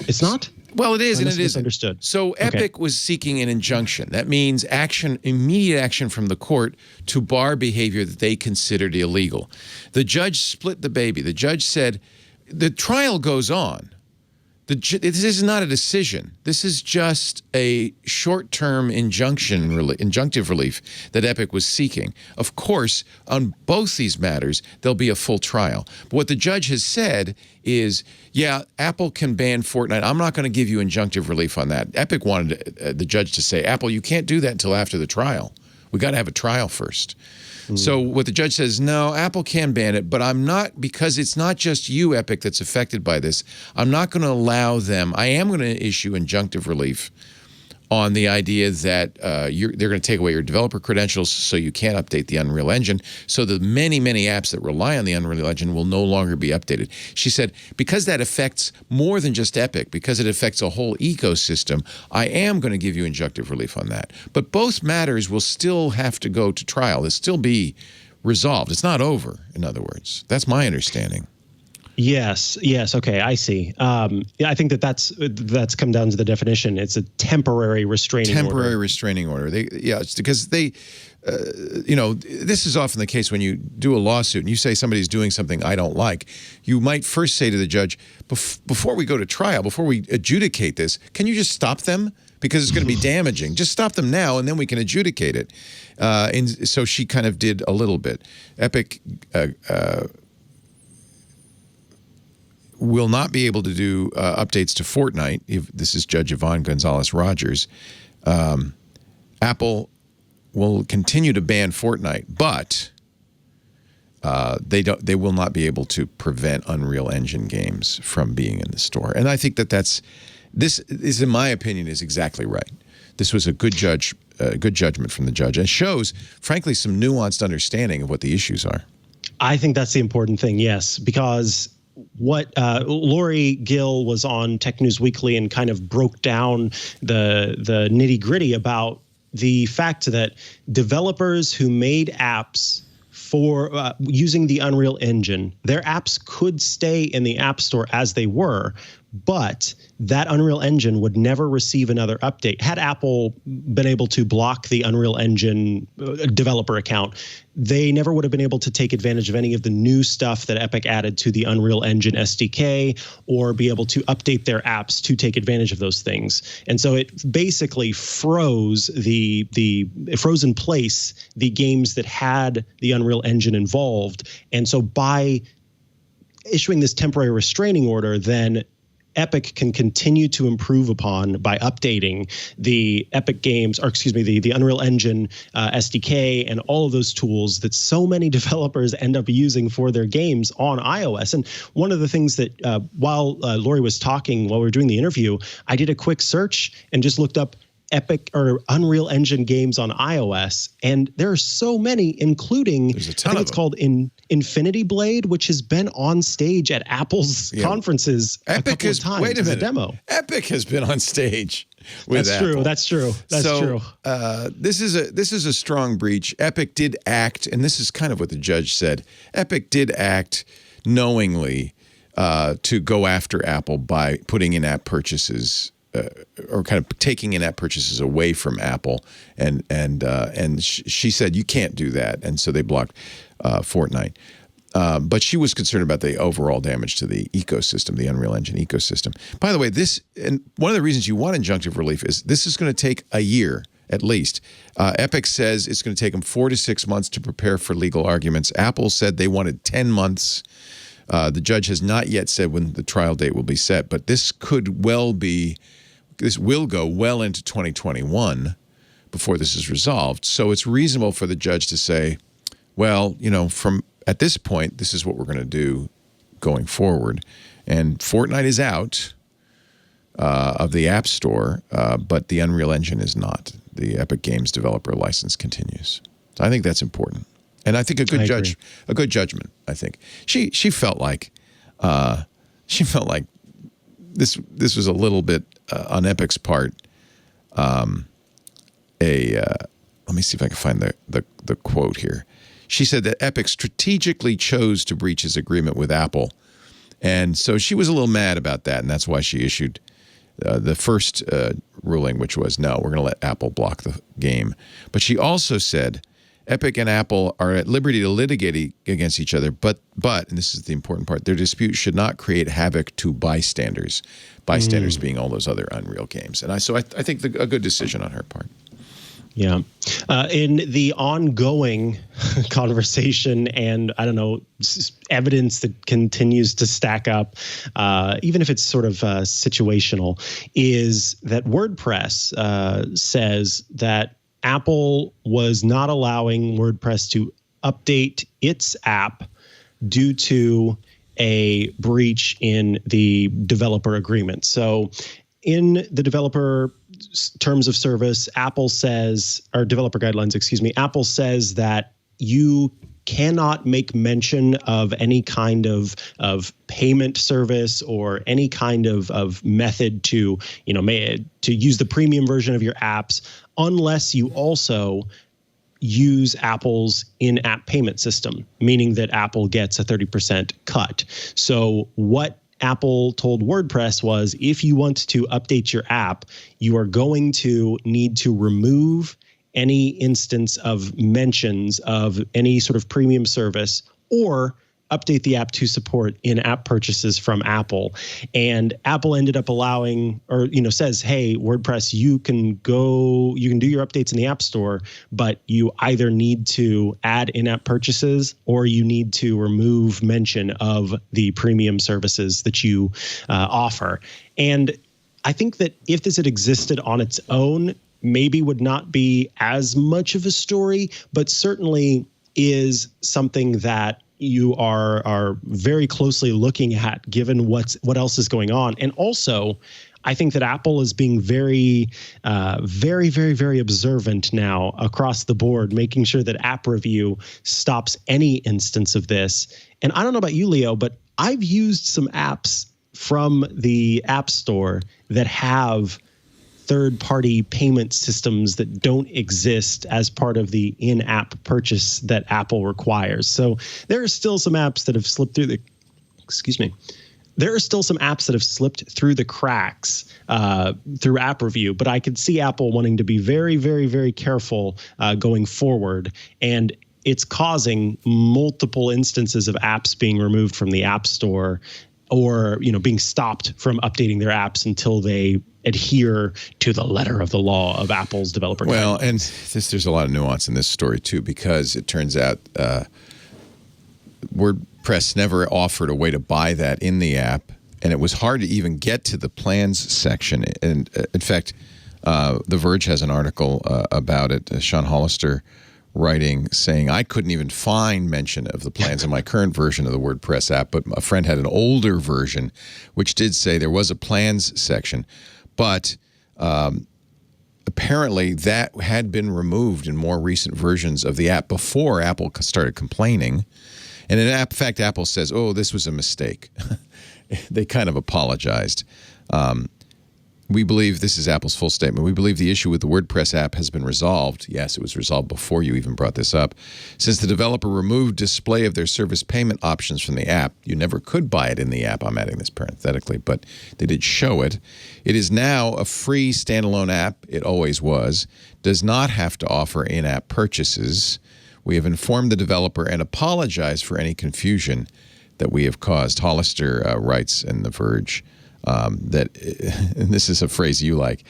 It's not? Well, it is, and it isn't. Misunderstood. So Epic was seeking an injunction. That means immediate action from the court to bar behavior that they considered illegal. The judge split the baby. The judge said, the trial goes on. This is not a decision. This is just a short-term injunctive relief that Epic was seeking. Of course, on both these matters, there'll be a full trial. But what the judge has said is, yeah, Apple can ban Fortnite. I'm not going to give you injunctive relief on that. Epic wanted the judge to say, Apple, you can't do that until after the trial. We got to have a trial first. So what the judge says, no, Apple can ban it, but I'm not, because it's not just you, Epic, that's affected by this. I'm not going to allow them. I am going to issue injunctive relief on the idea that they're going to take away your developer credentials so you can't update the Unreal Engine. So the many, many apps that rely on the Unreal Engine will no longer be updated. She said, because that affects more than just Epic, because it affects a whole ecosystem, I am going to give you injunctive relief on that. But both matters will still have to go to trial. They'll still be resolved. It's not over, in other words. That's my understanding. Yes. Okay, I see. I think that's come down to the definition. It's a temporary restraining order. Temporary restraining order. It's because this is often the case when you do a lawsuit and you say somebody's doing something I don't like. You might first say to the judge, before we go to trial, before we adjudicate this, can you just stop them? Because it's going to be damaging. Just stop them now, and then we can adjudicate it. And so she kind of did a little bit. Epic will not be able to do updates to Fortnite. This is Judge Yvonne Gonzalez-Rogers. Apple will continue to ban Fortnite, but they will not be able to prevent Unreal Engine games from being in the store. And I think this is, in my opinion, is exactly right. This was a good judgment from the judge, and shows, frankly, some nuanced understanding of what the issues are. I think that's the important thing, yes, because what Lori Gill was on Tech News Weekly and kind of broke down the nitty gritty about the fact that developers who made apps for using the Unreal Engine, their apps could stay in the App Store as they were, but that Unreal Engine would never receive another update. Had Apple been able to block the Unreal Engine developer account, they never would have been able to take advantage of any of the new stuff that Epic added to the Unreal Engine SDK, or be able to update their apps to take advantage of those things. And so it basically froze it froze in place the games that had the Unreal Engine involved. And so by issuing this temporary restraining order, then Epic can continue to improve upon by updating the Epic Games, or excuse me, the Unreal Engine SDK and all of those tools that so many developers end up using for their games on iOS. And one of the things that while Lori was talking, while we were doing the interview, I did a quick search and just looked up Epic or Unreal Engine games on iOS, and there are so many, including I think it's called Infinity Blade, which has been on stage at Apple's conferences a couple of times. Wait a minute, demo. Epic has been on stage with Apple. That's true. This is a strong breach. Epic did act, and this is kind of what the judge said. Epic did act knowingly to go after Apple by putting in-app purchases. Or kind of taking in-app purchases away from Apple, and she said you can't do that, and so they blocked Fortnite. But she was concerned about the overall damage to the ecosystem, the Unreal Engine ecosystem. By the way, and one of the reasons you want injunctive relief is this is going to take a year at least. Epic says it's going to take them 4 to 6 months to prepare for legal arguments. Apple said they wanted 10 months. The judge has not yet said when the trial date will be set, but this will go well into 2021 before this is resolved. So it's reasonable for the judge to say, well, from at this point, this is what we're going to do going forward. And Fortnite is out of the App Store, but the Unreal Engine is not. The Epic Games developer license continues. So I think that's important. And I think a good judgment, I think. She felt like this was a little bit on Epic's part. Let me see if I can find the quote here. She said that Epic strategically chose to breach his agreement with Apple, and so she was a little mad about that, and that's why she issued the first ruling, which was no, we're going to let Apple block the game. But she also said Epic and Apple are at liberty to litigate against each other, but, and this is the important part, their dispute should not create havoc to bystanders. Bystanders being all those other Unreal games. And I think a good decision on her part. Yeah. In the ongoing conversation and, evidence that continues to stack up, even if it's sort of situational, is that WordPress says that Apple was not allowing WordPress to update its app due to a breach in the developer agreement. So in the developer terms of service, Apple says, or developer guidelines, Apple says that you cannot make mention of any kind of payment service or any kind of method to use the premium version of your apps unless you also use Apple's in-app payment system, meaning that Apple gets a 30% cut. So what Apple told WordPress was, if you want to update your app, you are going to need to remove any instance of mentions of any sort of premium service or update the app to support in-app purchases from Apple. And Apple ended up allowing, or, says, hey, WordPress, you can do your updates in the App Store, but you either need to add in-app purchases or you need to remove mention of the premium services that you offer. And I think that if this had existed on its own, maybe would not be as much of a story, but certainly is something that you are very closely looking at, given what else is going on. And also, I think that Apple is being very, very, very, very observant now across the board, making sure that App Review stops any instance of this. And I don't know about you, Leo, but I've used some apps from the App Store that have third-party payment systems that don't exist as part of the in-app purchase that Apple requires. So there are still some apps that have slipped through the, there are still some apps that have slipped through the cracks through App Review, but I could see Apple wanting to be very, very, very careful going forward. And it's causing multiple instances of apps being removed from the App Store or, being stopped from updating their apps until they adhere to the letter of the law of Apple's developer guidelines. Well, and there's a lot of nuance in this story, too, because it turns out WordPress never offered a way to buy that in the app, and it was hard to even get to the plans section. And in fact, The Verge has an article about it. Sean Hollister writing, saying, I couldn't even find mention of the plans in my current version of the WordPress app, but a friend had an older version, which did say there was a plans section. But apparently that had been removed in more recent versions of the app before Apple started complaining. And in fact, Apple says, oh, this was a mistake. They kind of apologized. We believe, this is Apple's full statement, we believe the issue with the WordPress app has been resolved. Yes, it was resolved before you even brought this up. Since the developer removed display of their service payment options from the app, you never could buy it in the app. I'm adding this parenthetically, but they did show it. It is now a free standalone app. It always was. Does not have to offer in-app purchases. We have informed the developer and apologized for any confusion that we have caused. Hollister writes in The Verge that, and this is a phrase you like,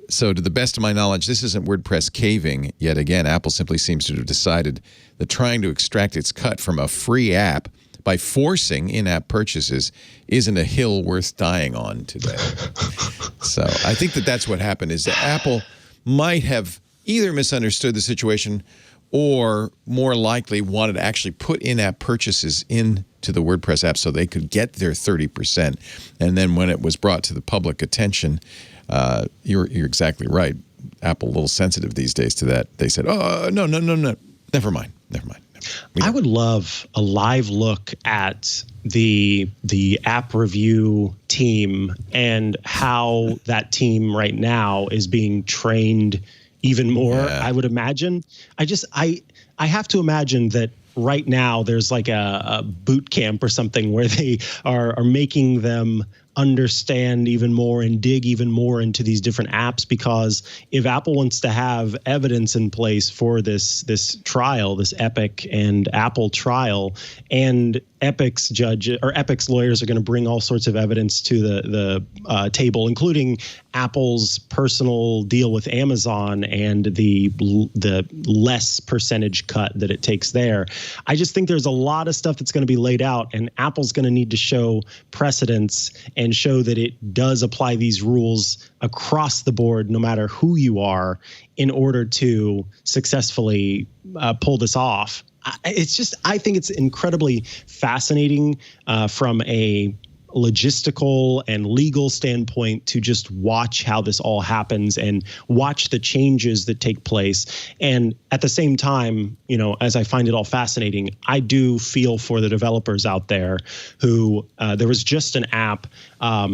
so to the best of my knowledge, this isn't WordPress caving. Yet again, Apple simply seems to have decided that trying to extract its cut from a free app by forcing in-app purchases isn't a hill worth dying on today. So I think that that's what happened, is that Apple might have either misunderstood the situation or more likely wanted to actually put in-app purchases into the WordPress app so they could get their 30%. And then when it was brought to the public attention, you're exactly right. Apple a little sensitive these days to that. They said, oh, no. Never mind. I would love a live look at the app review team and how that team right now is being trained even more. Yeah. I would imagine. I have to imagine that right now there's like a boot camp or something where they are making them understand even more and dig even more into these different apps, because if Apple wants to have evidence in place for this trial, this Epic and Apple trial, and Epic's lawyers are going to bring all sorts of evidence to the table, including Apple's personal deal with Amazon and the less percentage cut that it takes there. I just think there's a lot of stuff that's going to be laid out, and Apple's going to need to show precedence and show that it does apply these rules across the board, no matter who you are, in order to successfully pull this off. I think it's incredibly fascinating from a logistical and legal standpoint to just watch how this all happens and watch the changes that take place. And at the same time, as I find it all fascinating, I do feel for the developers out there who there was just an app. There are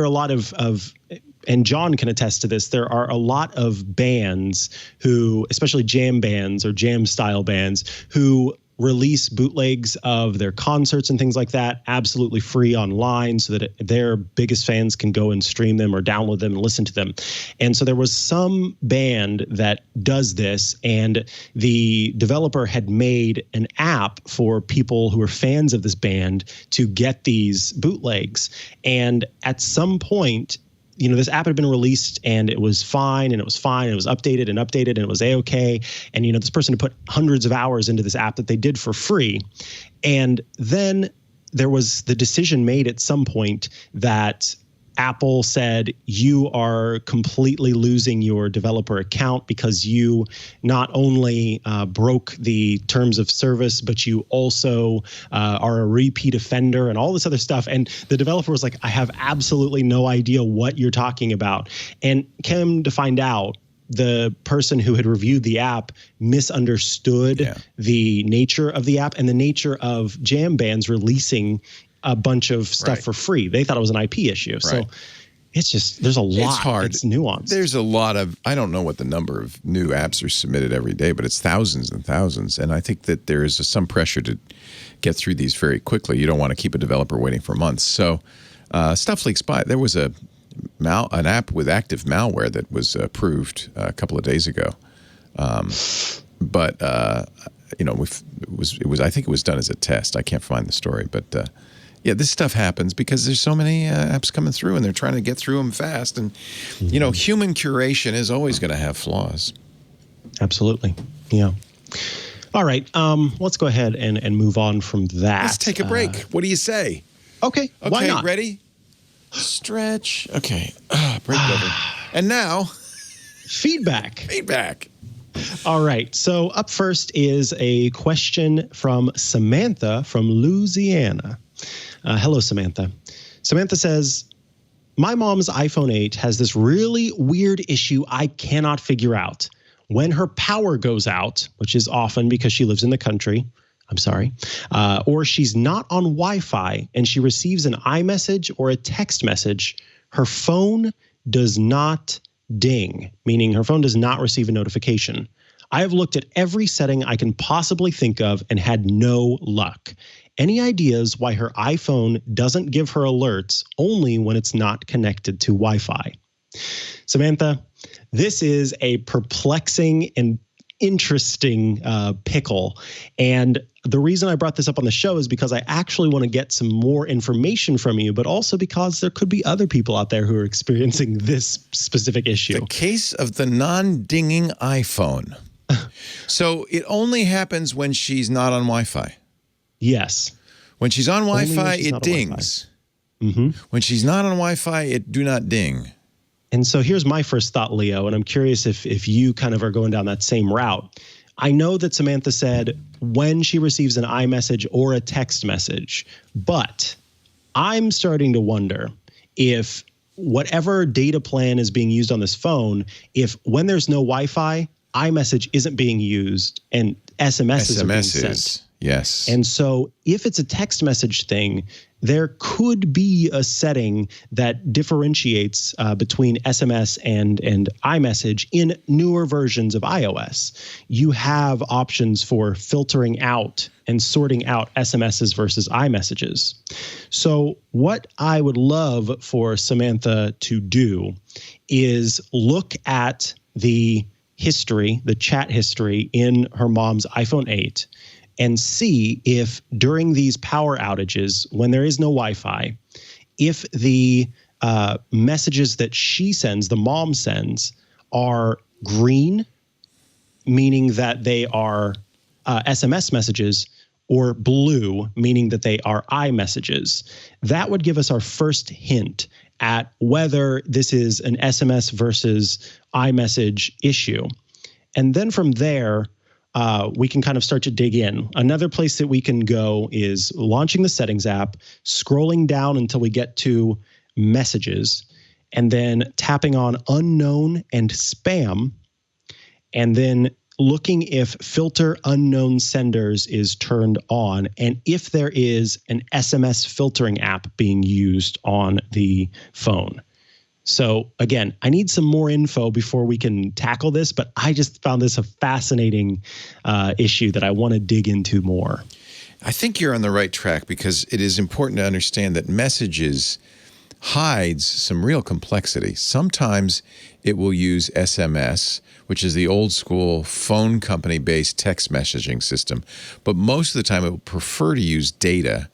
a lot of and John can attest to this, there are a lot of bands who, especially jam bands or jam style bands, who release bootlegs of their concerts and things like that absolutely free online so that their biggest fans can go and stream them or download them and listen to them. And so there was some band that does this, and the developer had made an app for people who are fans of this band to get these bootlegs. And at some point, this app had been released and it was fine, and it was updated and it was A-okay. And, this person had put hundreds of hours into this app that they did for free. And then there was the decision made at some point that Apple said, you are completely losing your developer account because you not only broke the terms of service, but you also are a repeat offender and all this other stuff. And the developer was like, I have absolutely no idea what you're talking about. And came to find out, the person who had reviewed the app misunderstood the nature of the app and the nature of jam bands releasing a bunch of stuff for free. They thought it was an IP issue. Right. So it's just, there's a lot. It's hard. It's nuanced. There's a lot of, I don't know what the number of new apps are submitted every day, but it's thousands and thousands. And I think that there is some pressure to get through these very quickly. You don't want to keep a developer waiting for months. So stuff leaks by. There was an app with active malware that was approved a couple of days ago. But I think it was done as a test. I can't find the story, but yeah, this stuff happens because there's so many apps coming through, and they're trying to get through them fast. And, human curation is always going to have flaws. Absolutely. Yeah. All right. Let's go ahead and move on from that. Let's take a break. What do you say? Okay. Why not? Ready? Stretch. Okay. Break over. And now, feedback. All right. So up first is a question from Samantha from Louisiana. Hello, Samantha. Samantha says, my mom's iPhone 8 has this really weird issue I cannot figure out. When her power goes out, which is often because she lives in the country, or she's not on Wi-Fi and she receives an iMessage or a text message, her phone does not ding, meaning her phone does not receive a notification. I have looked at every setting I can possibly think of and had no luck. Any ideas why her iPhone doesn't give her alerts only when it's not connected to Wi-Fi? Samantha, this is a perplexing and interesting pickle. And the reason I brought this up on the show is because I actually want to get some more information from you, but also because there could be other people out there who are experiencing this specific issue. The case of the non-dinging iPhone. So it only happens when she's not on Wi-Fi. Yes. When she's on Wi-Fi, it dings. Mm-hmm. When she's not on Wi-Fi, it do not ding. And so here's my first thought, Leo, and I'm curious if you kind of are going down that same route. I know that Samantha said when she receives an iMessage or a text message, but I'm starting to wonder if whatever data plan is being used on this phone, if when there's no Wi-Fi, iMessage isn't being used and SMSs are being sent. Yes. And so if it's a text message thing, there could be a setting that differentiates between SMS and iMessage in newer versions of iOS. You have options for filtering out and sorting out SMSs versus iMessages. So what I would love for Samantha to do is look at the history, the chat history in her mom's iPhone 8, and see if during these power outages, when there is no Wi-Fi, if the messages that she sends, the mom sends, are green, meaning that they are SMS messages, or blue, meaning that they are iMessages. That would give us our first hint at whether this is an SMS versus iMessage issue. And then from there, we can kind of start to dig in. Another place that we can go is launching the settings app, scrolling down until we get to messages, and then tapping on unknown and spam, and then looking if filter unknown senders is turned on, and if there is an SMS filtering app being used on the phone. So again, I need some more info before we can tackle this, but I just found this a fascinating issue that I want to dig into more. I think you're on the right track because it is important to understand that messages hides some real complexity. Sometimes it will use SMS, which is the old school phone company-based text messaging system, but most of the time it will prefer to use data.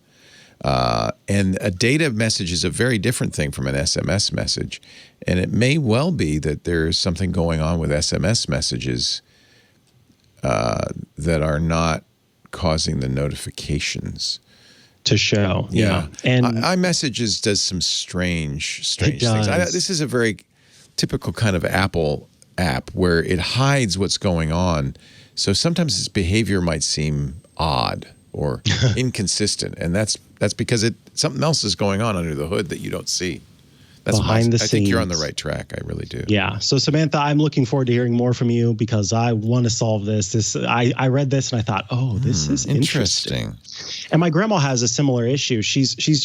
And a data message is a very different thing from an SMS message. And it may well be that there's something going on with SMS messages that are not causing the notifications to show. Yeah. And iMessages does some strange things. This is a very typical kind of Apple app where it hides what's going on. So sometimes its behavior might seem odd or inconsistent, and that's because something else is going on under the hood that you don't see. That's behind the scenes. I think you're on the right track. I really do. Yeah. So Samantha, I'm looking forward to hearing more from you because I want to solve this. I read this and I thought, oh, this is interesting. And my grandma has a similar issue. She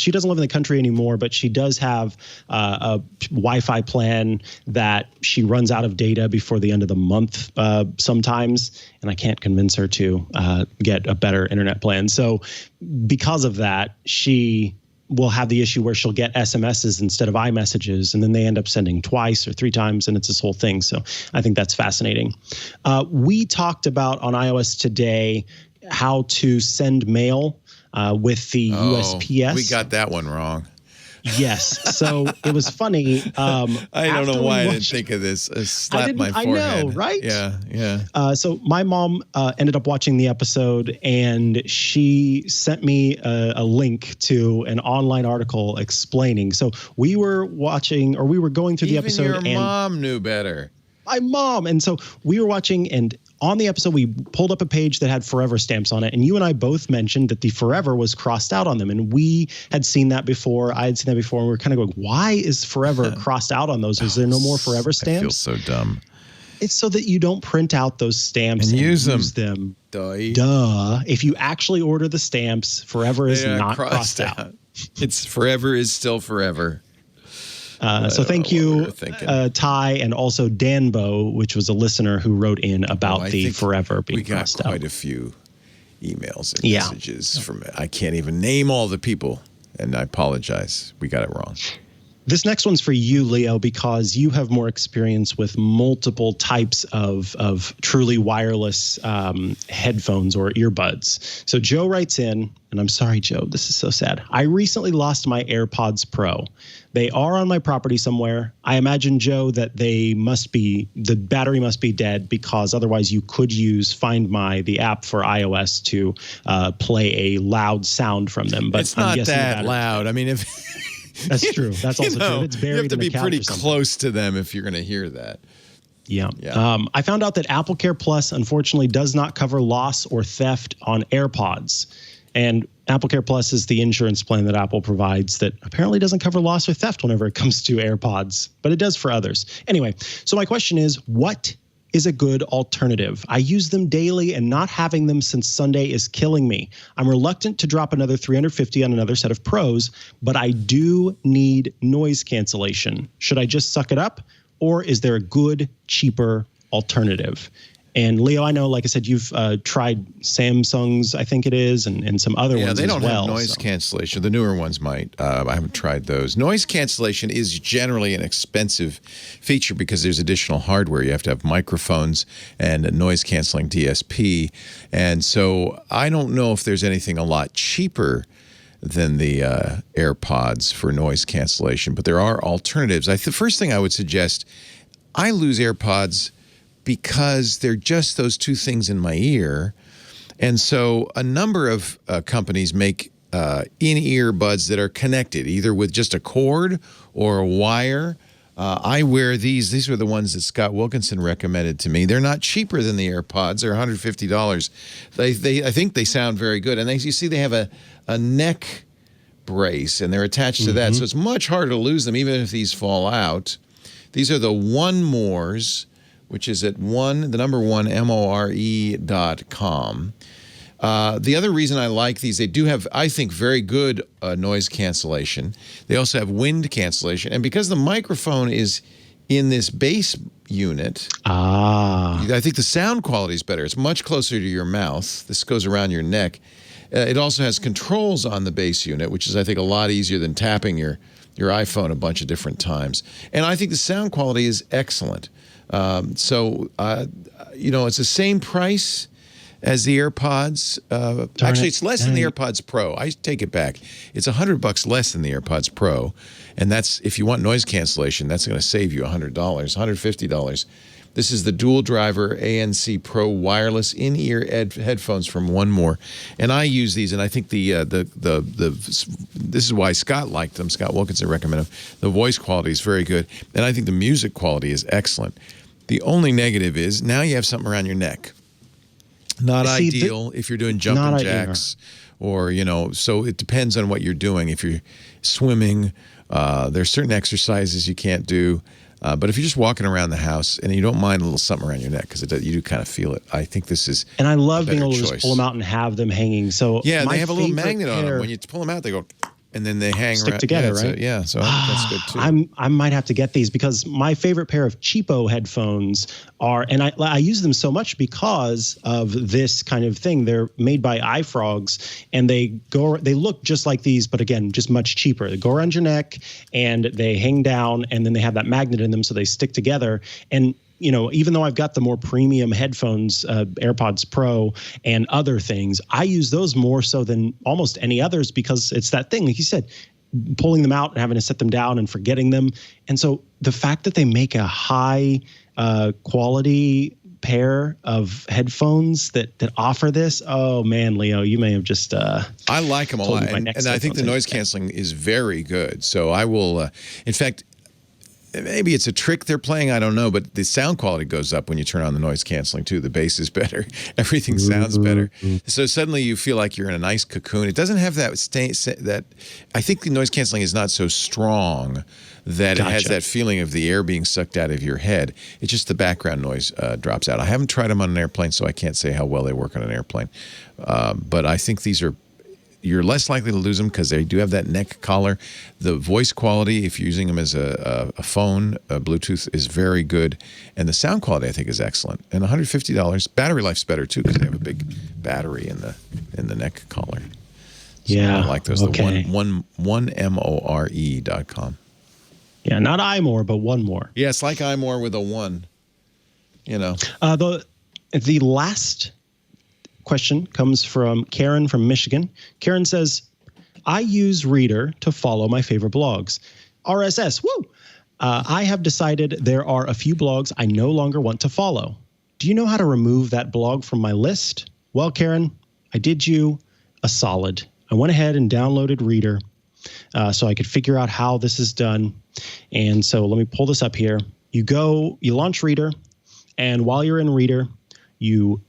doesn't live in the country anymore, but she does have a Wi-Fi plan that she runs out of data before the end of the month sometimes, and I can't convince her to get a better internet plan. So because of that, she will have the issue where she'll get SMSs instead of iMessages, and then they end up sending twice or three times, and it's this whole thing. So I think that's fascinating. We talked about on iOS today how to send mail with the USPS. We got that one wrong. Yes. So it was funny. I don't know why I didn't think of this. Slap my forehead. I know, right? Yeah. So my mom ended up watching the episode, and she sent me a link to an online article explaining. So we were watching, or we were going through the episode. Even your mom knew better. My mom. And so we were watching, and on the episode, we pulled up a page that had forever stamps on it. And you and I both mentioned that the forever was crossed out on them. And we had seen that before. I had seen that before. And we were kind of going, why is forever crossed out on those? Is there no more forever stamps? I feel so dumb. It's so that you don't print out those stamps and use them. Duh. If you actually order the stamps, forever is not crossed out. It's forever is still forever. So thank you, Ty, and also Danbo, which was a listener who wrote in about the forever being crossed out. We got quite a few emails and messages from I can't even name all the people, and I apologize. We got it wrong. This next one's for you, Leo, because you have more experience with multiple types of truly wireless headphones or earbuds. So Joe writes in, and I'm sorry, Joe, this is so sad. I recently lost my AirPods Pro. They are on my property somewhere. I imagine, Joe, that the battery must be dead, because otherwise you could use Find My, the app for iOS, to play a loud sound from them. But it's not that loud. I mean, if... That's true. That's also true. It's buried. You have to be pretty close to them if you're going to hear that. Yeah. I found out that AppleCare Plus, unfortunately, does not cover loss or theft on AirPods. And AppleCare Plus is the insurance plan that Apple provides that apparently doesn't cover loss or theft whenever it comes to AirPods, but it does for others. Anyway, so my question is, what is a good alternative? I use them daily, and not having them since Sunday is killing me. I'm reluctant to drop another $350 on another set of Pros, but I do need noise cancellation. Should I just suck it up, or is there a good, cheaper alternative? And Leo, I know, like I said, you've tried Samsung's, I think it is, and some other ones as well. Yeah, they don't have noise cancellation. The newer ones might. I haven't tried those. Noise cancellation is generally an expensive feature because there's additional hardware. You have to have microphones and a noise canceling DSP. And so I don't know if there's anything a lot cheaper than the AirPods for noise cancellation, but there are alternatives. The first thing I would suggest, I lose AirPods because they're just those two things in my ear. And so a number of companies make in-ear buds that are connected, either with just a cord or a wire. I wear these. These were the ones that Scott Wilkinson recommended to me. They're not cheaper than the AirPods. They're $150. I think they sound very good. And you see they have a neck brace, and they're attached to that. So it's much harder to lose them, even if these fall out. These are the One Mores, which is at the number one, more.com. The other reason I like these, they do have, I think, very good noise cancellation. They also have wind cancellation. And because the microphone is in this base unit, I think the sound quality is better. It's much closer to your mouth. This goes around your neck. It also has controls on the base unit, which is, I think, a lot easier than tapping your iPhone a bunch of different times. And I think the sound quality is excellent. It's the same price as the AirPods. Actually, it's less than the AirPods Pro. I take it back. It's $100 less than the AirPods Pro. And that's, if you want noise cancellation, that's going to save you $100, $150. This is the dual driver ANC Pro wireless in-ear headphones from One More. And I use these, and I think this is why Scott liked them. Scott Wilkinson recommended them. The voice quality is very good, and I think the music quality is excellent. The only negative is now you have something around your neck. Not ideal if you're doing jumping jacks or, so it depends on what you're doing. If you're swimming, there's certain exercises you can't do. But if you're just walking around the house and you don't mind a little something around your neck, because you do kind of feel it, I think this is And I love being able to just pull them out and have them hanging. So yeah, they have a little magnet on them. When you pull them out, they go, and then they stick together, right? So that's good too. I might have to get these, because my favorite pair of cheapo headphones are, and I use them so much because of this kind of thing. They're made by iFrogs, and they look just like these, but again, just much cheaper. They go around your neck and they hang down, and then they have that magnet in them, so they stick together. And even though I've got the more premium headphones, AirPods Pro and other things, I use those more so than almost any others, because it's that thing, like you said, pulling them out and having to set them down and forgetting them. And so the fact that they make a high quality pair of headphones that offer this, oh man, Leo, you may have just I like them a lot, and I think the noise canceling is very good. So I will, in fact, maybe it's a trick they're playing, I don't know, but the sound quality goes up when you turn on the noise canceling too. The bass is better. Everything sounds better. So suddenly you feel like you're in a nice cocoon. It doesn't have that I think the noise canceling is not so strong that it has that feeling of the air being sucked out of your head. It's just the background noise drops out. I haven't tried them on an airplane, so I can't say how well they work on an airplane. But I think you're less likely to lose them because they do have that neck collar. The voice quality, if you're using them as a phone, Bluetooth, is very good. And the sound quality, I think, is excellent. And $150. Battery life's better, too, because they have a big battery in the neck collar. So yeah. I like those. Okay. The onemore.com. Yeah, not iMore, but one more. Yeah, it's like iMore with a 1, you know. The last question comes from Karen from Michigan. Karen says, I use Reader to follow my favorite blogs. RSS, woo! I have decided there are a few blogs I no longer want to follow. Do you know how to remove that blog from my list? Well, Karen, I did you a solid. I went ahead and downloaded Reader so I could figure out how this is done. And so let me pull this up here. You launch Reader, and while you're in Reader, you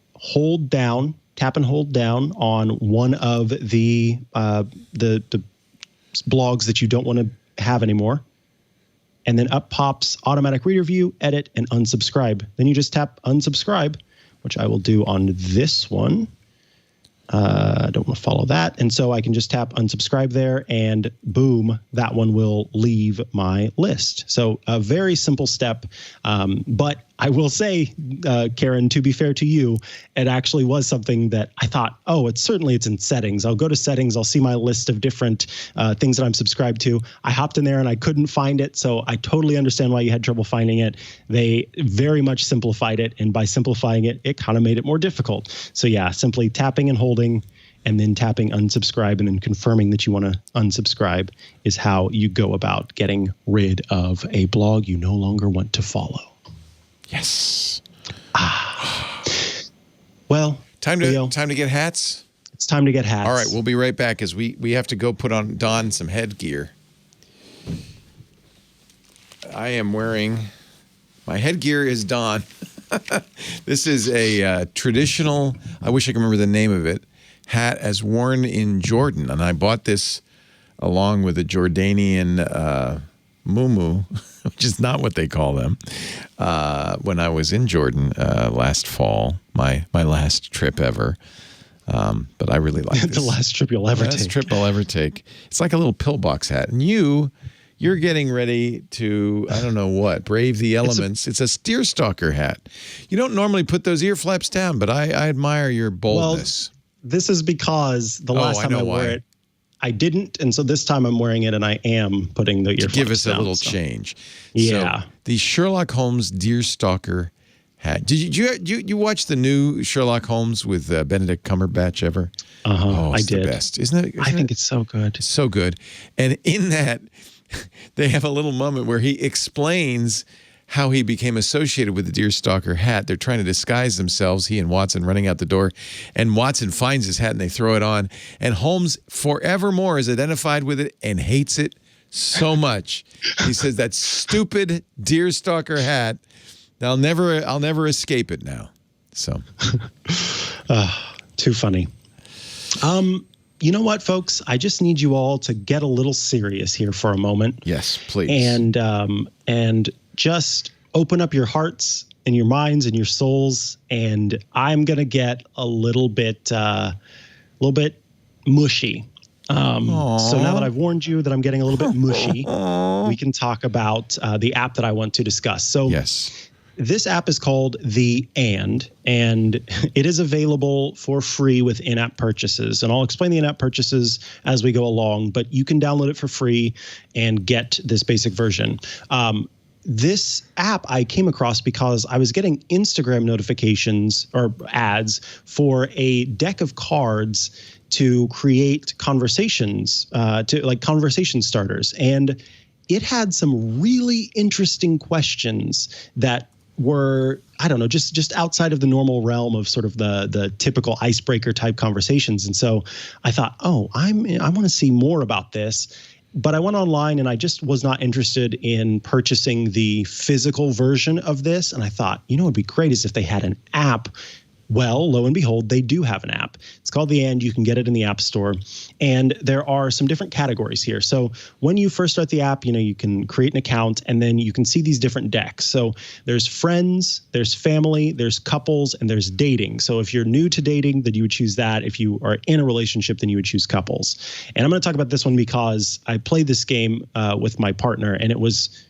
tap and hold down on one of the blogs that you don't want to have anymore. And then up pops automatic reader view, edit, and unsubscribe. Then you just tap unsubscribe, which I will do on this one. I don't want to follow that. And so I can just tap unsubscribe there, and boom, that one will leave my list. So a very simple step. But I will say, Karen, to be fair to you, it actually was something that I thought, it's in settings. I'll go to settings. I'll see my list of different things that I'm subscribed to. I hopped in there and I couldn't find it. So I totally understand why you had trouble finding it. They very much simplified it. And by simplifying it, it kind of made it more difficult. So yeah, simply tapping and holding and then tapping unsubscribe and then confirming that you want to unsubscribe is how you go about getting rid of a blog you no longer want to follow. Yes. Well, time to get hats. It's time to get hats. All right, we'll be right back as we have to go don some headgear. I am wearing my headgear is Don. This is a traditional, I wish I could remember the name of it, hat as worn in Jordan, and I bought this along with a Jordanian muumuu, which is not what they call them, when I was in Jordan last fall, my last trip ever. But I really like this. The last trip you'll ever take. Last trip I'll ever take. It's like a little pillbox hat. And you're getting ready to, I don't know what, brave the elements. It's a deerstalker hat. You don't normally put those ear flaps down, but I admire your boldness. Well, this is because the last time I wore it, I didn't, and so this time I'm wearing it, and I am putting the earphones down. Give us a little change. Yeah. So, the Sherlock Holmes Deerstalker hat. Did you watch the new Sherlock Holmes with Benedict Cumberbatch ever? Oh, I did. The best, isn't it? I think it's so good. It's so good. And in that, they have a little moment where he explains how he became associated with the deerstalker hat. They're trying to disguise themselves, he and Watson running out the door, and Watson finds his hat and they throw it on, and Holmes forevermore is identified with it and hates it so much. He says, that stupid deerstalker hat, I'll never escape it now. So too funny. You know what, folks? I just need you all to get a little serious here for a moment. Yes, please. And just open up your hearts and your minds and your souls. And I'm gonna get a little bit mushy. So now that I've warned you that I'm getting a little bit mushy, we can talk about the app that I want to discuss. So yes. This app is called the and it is available for free with in-app purchases. And I'll explain the in-app purchases as we go along, but you can download it for free and get this basic version. this app I came across because I was getting Instagram notifications or ads for a deck of cards to create conversations, to like conversation starters. And it had some really interesting questions that were, I don't know, just outside of the normal realm of sort of the typical icebreaker type conversations. And so I thought, oh, I want to see more about this. But I went online and I just was not interested in purchasing the physical version of this. And I thought, you know, what would be great is if they had an app. Well, lo and behold, they do have an app. It's called The And. You can get it in the App Store. And there are some different categories here. So when you first start the app, you know, you can create an account and then you can see these different decks. So there's friends, there's family, there's couples, and there's dating. So if you're new to dating, then you would choose that. If you are in a relationship, then you would choose couples. And I'm going to talk about this one because I played this game with my partner, and it was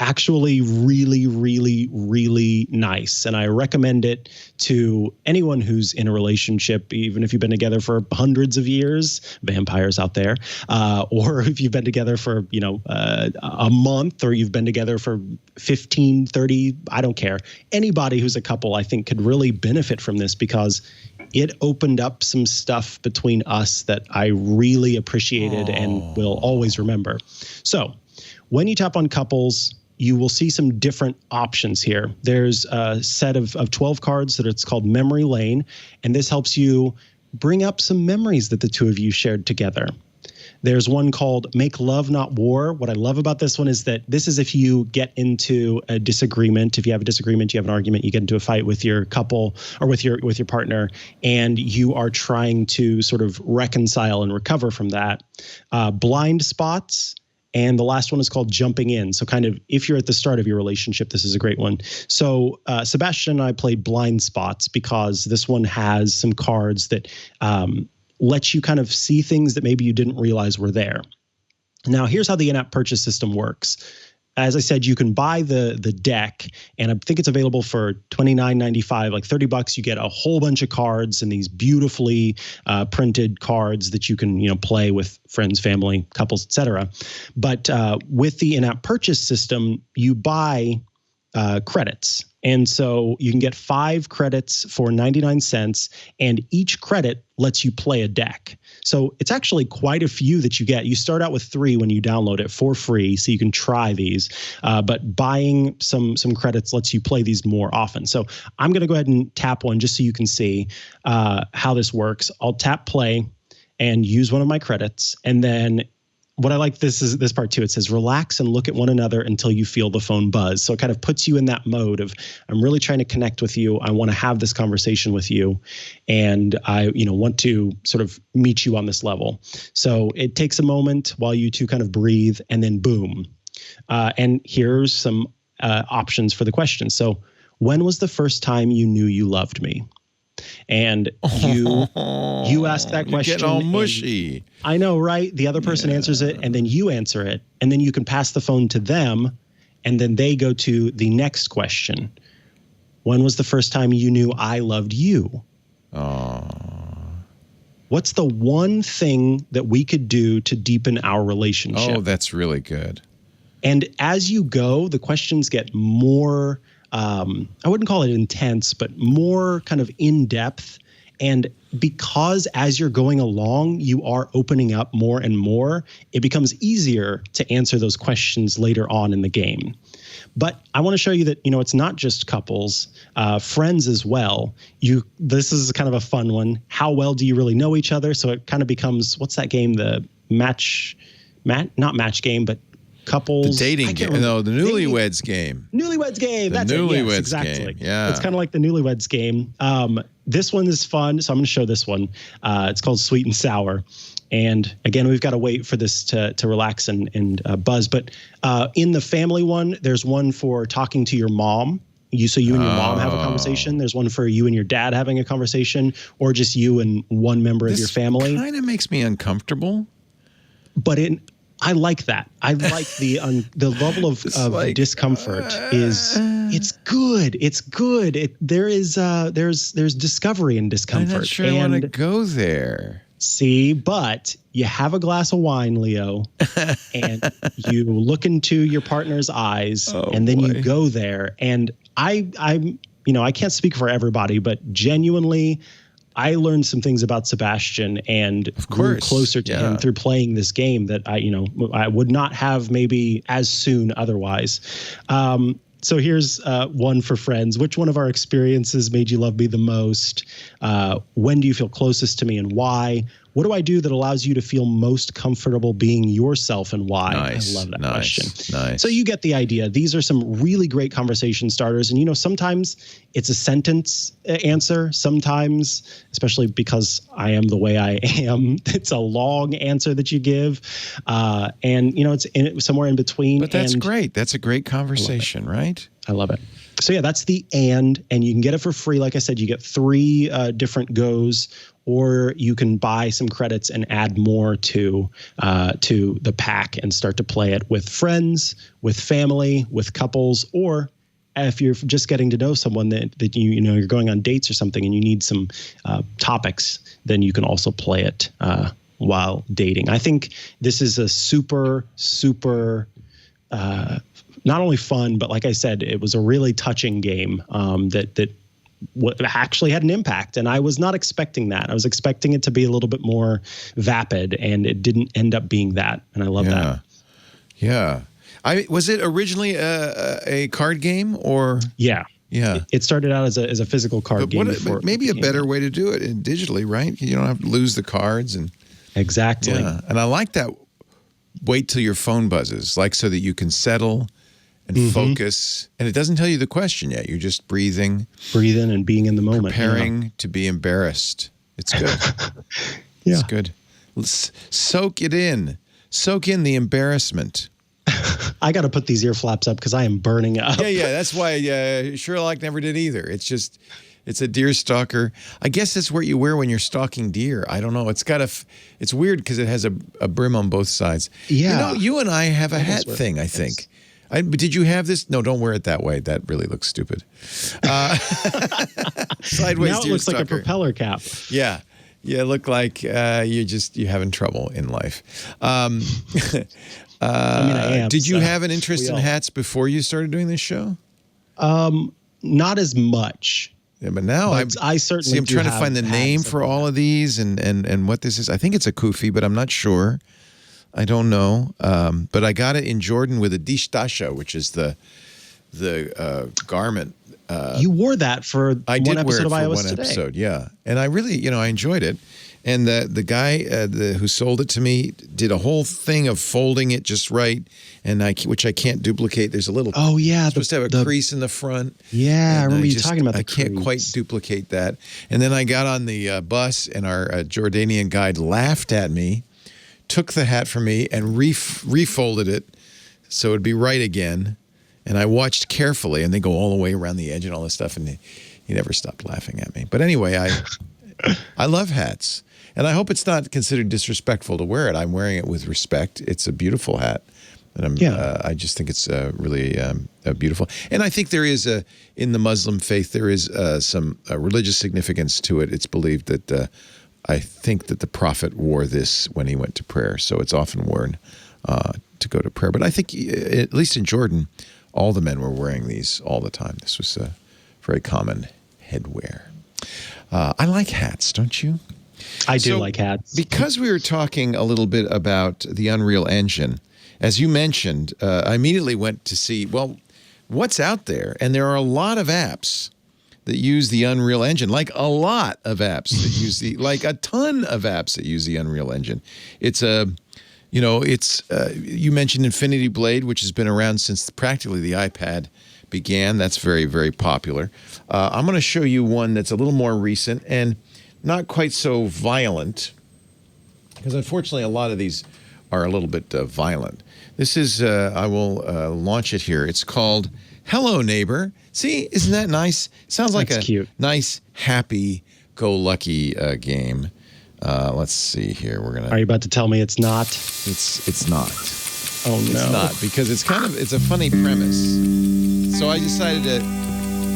actually really, really, really nice. And I recommend it to anyone who's in a relationship, even if you've been together for hundreds of years, vampires out there, or if you've been together for, you know, a month, or you've been together for 15, 30, I don't care. Anybody who's a couple, I think, could really benefit from this because it opened up some stuff between us that I really appreciated and will always remember. So when you tap on couples, you will see some different options here. There's a set of 12 cards that it's called Memory Lane, and this helps you bring up some memories that the two of you shared together. There's one called Make Love Not War. What I love about this one is that this is if you get into a disagreement. If you have a disagreement, you have an argument, you get into a fight with your couple or with your partner, and you are trying to sort of reconcile and recover from that. Blind spots. And the last one is called Jumping In. So kind of if you're at the start of your relationship, this is a great one. So Sebastian and I played Blind Spots because this one has some cards that let you kind of see things that maybe you didn't realize were there. Now, here's how the in-app purchase system works. As I said, you can buy the deck, and I think it's available for $29.95, like $30. You get a whole bunch of cards and these beautifully printed cards that you can, you know, play with friends, family, couples, etc. But with the in-app purchase system, you buy credits. And so you can get 5 credits for 99 cents, and each credit lets you play a deck. So it's actually quite a few that you get. You start out with 3 when you download it for free, so you can try these. But buying some credits lets you play these more often. So I'm going to go ahead and tap one just so you can see how this works. I'll tap play and use one of my credits, and then what I like this part too. It says relax and look at one another until you feel the phone buzz. So it kind of puts you in that mode of I'm really trying to connect with you. I want to have this conversation with you, and I want to sort of meet you on this level. So it takes a moment while you two kind of breathe, and then boom. And here's some options for the question. So when was the first time you knew you loved me? And you ask that question. You get all mushy. I know, right? The other person answers it, and then you answer it, and then you can pass the phone to them, and then they go to the next question. When was the first time you knew I loved you? What's the one thing that we could do to deepen our relationship? Oh, that's really good. And as you go, the questions get more I wouldn't call it intense, but more kind of in-depth. And because as you're going along, you are opening up more and more, it becomes easier to answer those questions later on in the game. But I want to show you that, it's not just couples, friends as well. This is kind of a fun one. How well do you really know each other? So it kind of becomes, what's that game? The not match game, but couples. The dating game. No, the newlyweds game. Newlyweds game. That's it. Yes, exactly. Game. Yeah. It's kind of like the newlyweds game. This one is fun. So I'm going to show this one. It's called Sweet and Sour. And again, we've got to wait for this to relax and buzz. But in the family one, there's one for talking to your mom. So you and your mom have a conversation. There's one for you and your dad having a conversation, or just you and one member of your family. This kind of makes me uncomfortable. But I like that. I like the level of like, discomfort it's good. It's good. There's discovery in discomfort. I'm not sure I want to go there. See, but you have a glass of wine, Leo, and you look into your partner's eyes, and then you go there. And I can't speak for everybody, but genuinely, I learned some things about Sebastian and grew closer to him through playing this game that I would not have maybe as soon otherwise. So here's one for friends. Which one of our experiences made you love me the most? When do you feel closest to me and why? What do I do that allows you to feel most comfortable being yourself and why? Nice, I love that nice, question. nice. So you get the idea. These are some really great conversation starters. And, sometimes it's a sentence answer. Sometimes, especially because I am the way I am, it's a long answer that you give. It's somewhere in between. But that's great. That's a great conversation, right? I love it. So yeah, that's the and you can get it for free. Like I said, you get 3 different goes, or you can buy some credits and add more to the pack and start to play it with friends, with family, with couples, or if you're just getting to know someone that you're going on dates or something and you need some topics, then you can also play it while dating. I think this is a super, super not only fun, but like I said, it was a really touching game that actually had an impact. And I was not expecting that. I was expecting it to be a little bit more vapid, and it didn't end up being that. And I love that. Yeah. Was it originally a card game or? Yeah. Yeah. It started out as a physical card game. Maybe a better way to do it digitally, right? You don't have to lose the cards. Exactly. Yeah. And I like that. Wait till your phone buzzes, so that you can settle and focus. And it doesn't tell you the question yet. You're just breathing and being in the moment. Preparing to be embarrassed. It's good. Yeah. It's good. Soak it in. Soak in the embarrassment. I got to put these ear flaps up because I am burning up. Yeah. That's why Sherlock never did either. It's a deer stalker. I guess that's what you wear when you're stalking deer. I don't know. It's weird because it has a brim on both sides. Yeah. You and I have a hat thing, I think. Did you have this? No, don't wear it that way. That really looks stupid. Sideways now it deer looks stalker. like a propeller cap. Yeah. You look like you're having trouble in life. I am. Did you have an interest in hats before you started doing this show? Not as much. Yeah, but now I certainly I'm trying to find the name for all of these and what this is. I think it's a kufi, but I'm not sure. I don't know. But I got it in Jordan with a distasha, which is the garment. You wore that for I one did episode wear it of for iOS one Today. episode, yeah. And I really, I enjoyed it. And the guy who sold it to me did a whole thing of folding it just right, and which I can't duplicate. There's a little supposed to have a crease in the front. Yeah, I remember you talking about the crease. I can't quite duplicate that. And then I got on the bus, and our Jordanian guide laughed at me, took the hat from me, and refolded it so it'd be right again. And I watched carefully, and they go all the way around the edge and all this stuff, and he never stopped laughing at me. But anyway, I love hats. And I hope it's not considered disrespectful to wear it. I'm wearing it with respect. It's a beautiful hat. And I just think it's really beautiful. And I think there is in the Muslim faith, there is some religious significance to it. It's believed that I think that the Prophet wore this when he went to prayer. So it's often worn to go to prayer. But I think, at least in Jordan, all the men were wearing these all the time. This was a very common headwear. I like hats, don't you? I do like hats. Because we were talking a little bit about the Unreal Engine, as you mentioned, I immediately went to see, what's out there? And there are a lot of apps that use the Unreal Engine, like a lot of apps that use like a ton of apps that use the Unreal Engine. It's you mentioned Infinity Blade, which has been around since practically the iPad began. That's very, very popular. I'm going to show you one that's a little more recent and not quite so violent, because unfortunately a lot of these are a little bit violent. This is, I will launch it here. It's called Hello Neighbor. See, isn't that nice? Sounds like a cute, nice, happy-go-lucky game. Let's see here. Are you about to tell me it's not? It's not. Oh no. It's not, because it's a funny premise. So I decided to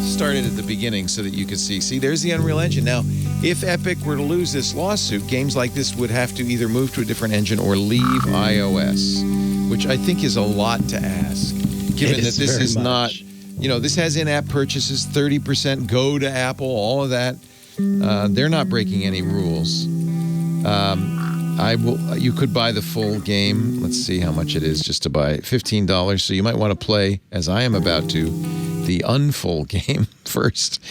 start it at the beginning so that you could see. See, there's the Unreal Engine. Now, If Epic were to lose this lawsuit, games like this would have to either move to a different engine or leave iOS, which I think is a lot to ask, given that this is not, this has in-app purchases, 30% go to Apple, all of that. They're not breaking any rules. You could buy the full game. Let's see how much it is just to buy. $15. So you might want to play, as I am about to, the unfull game first.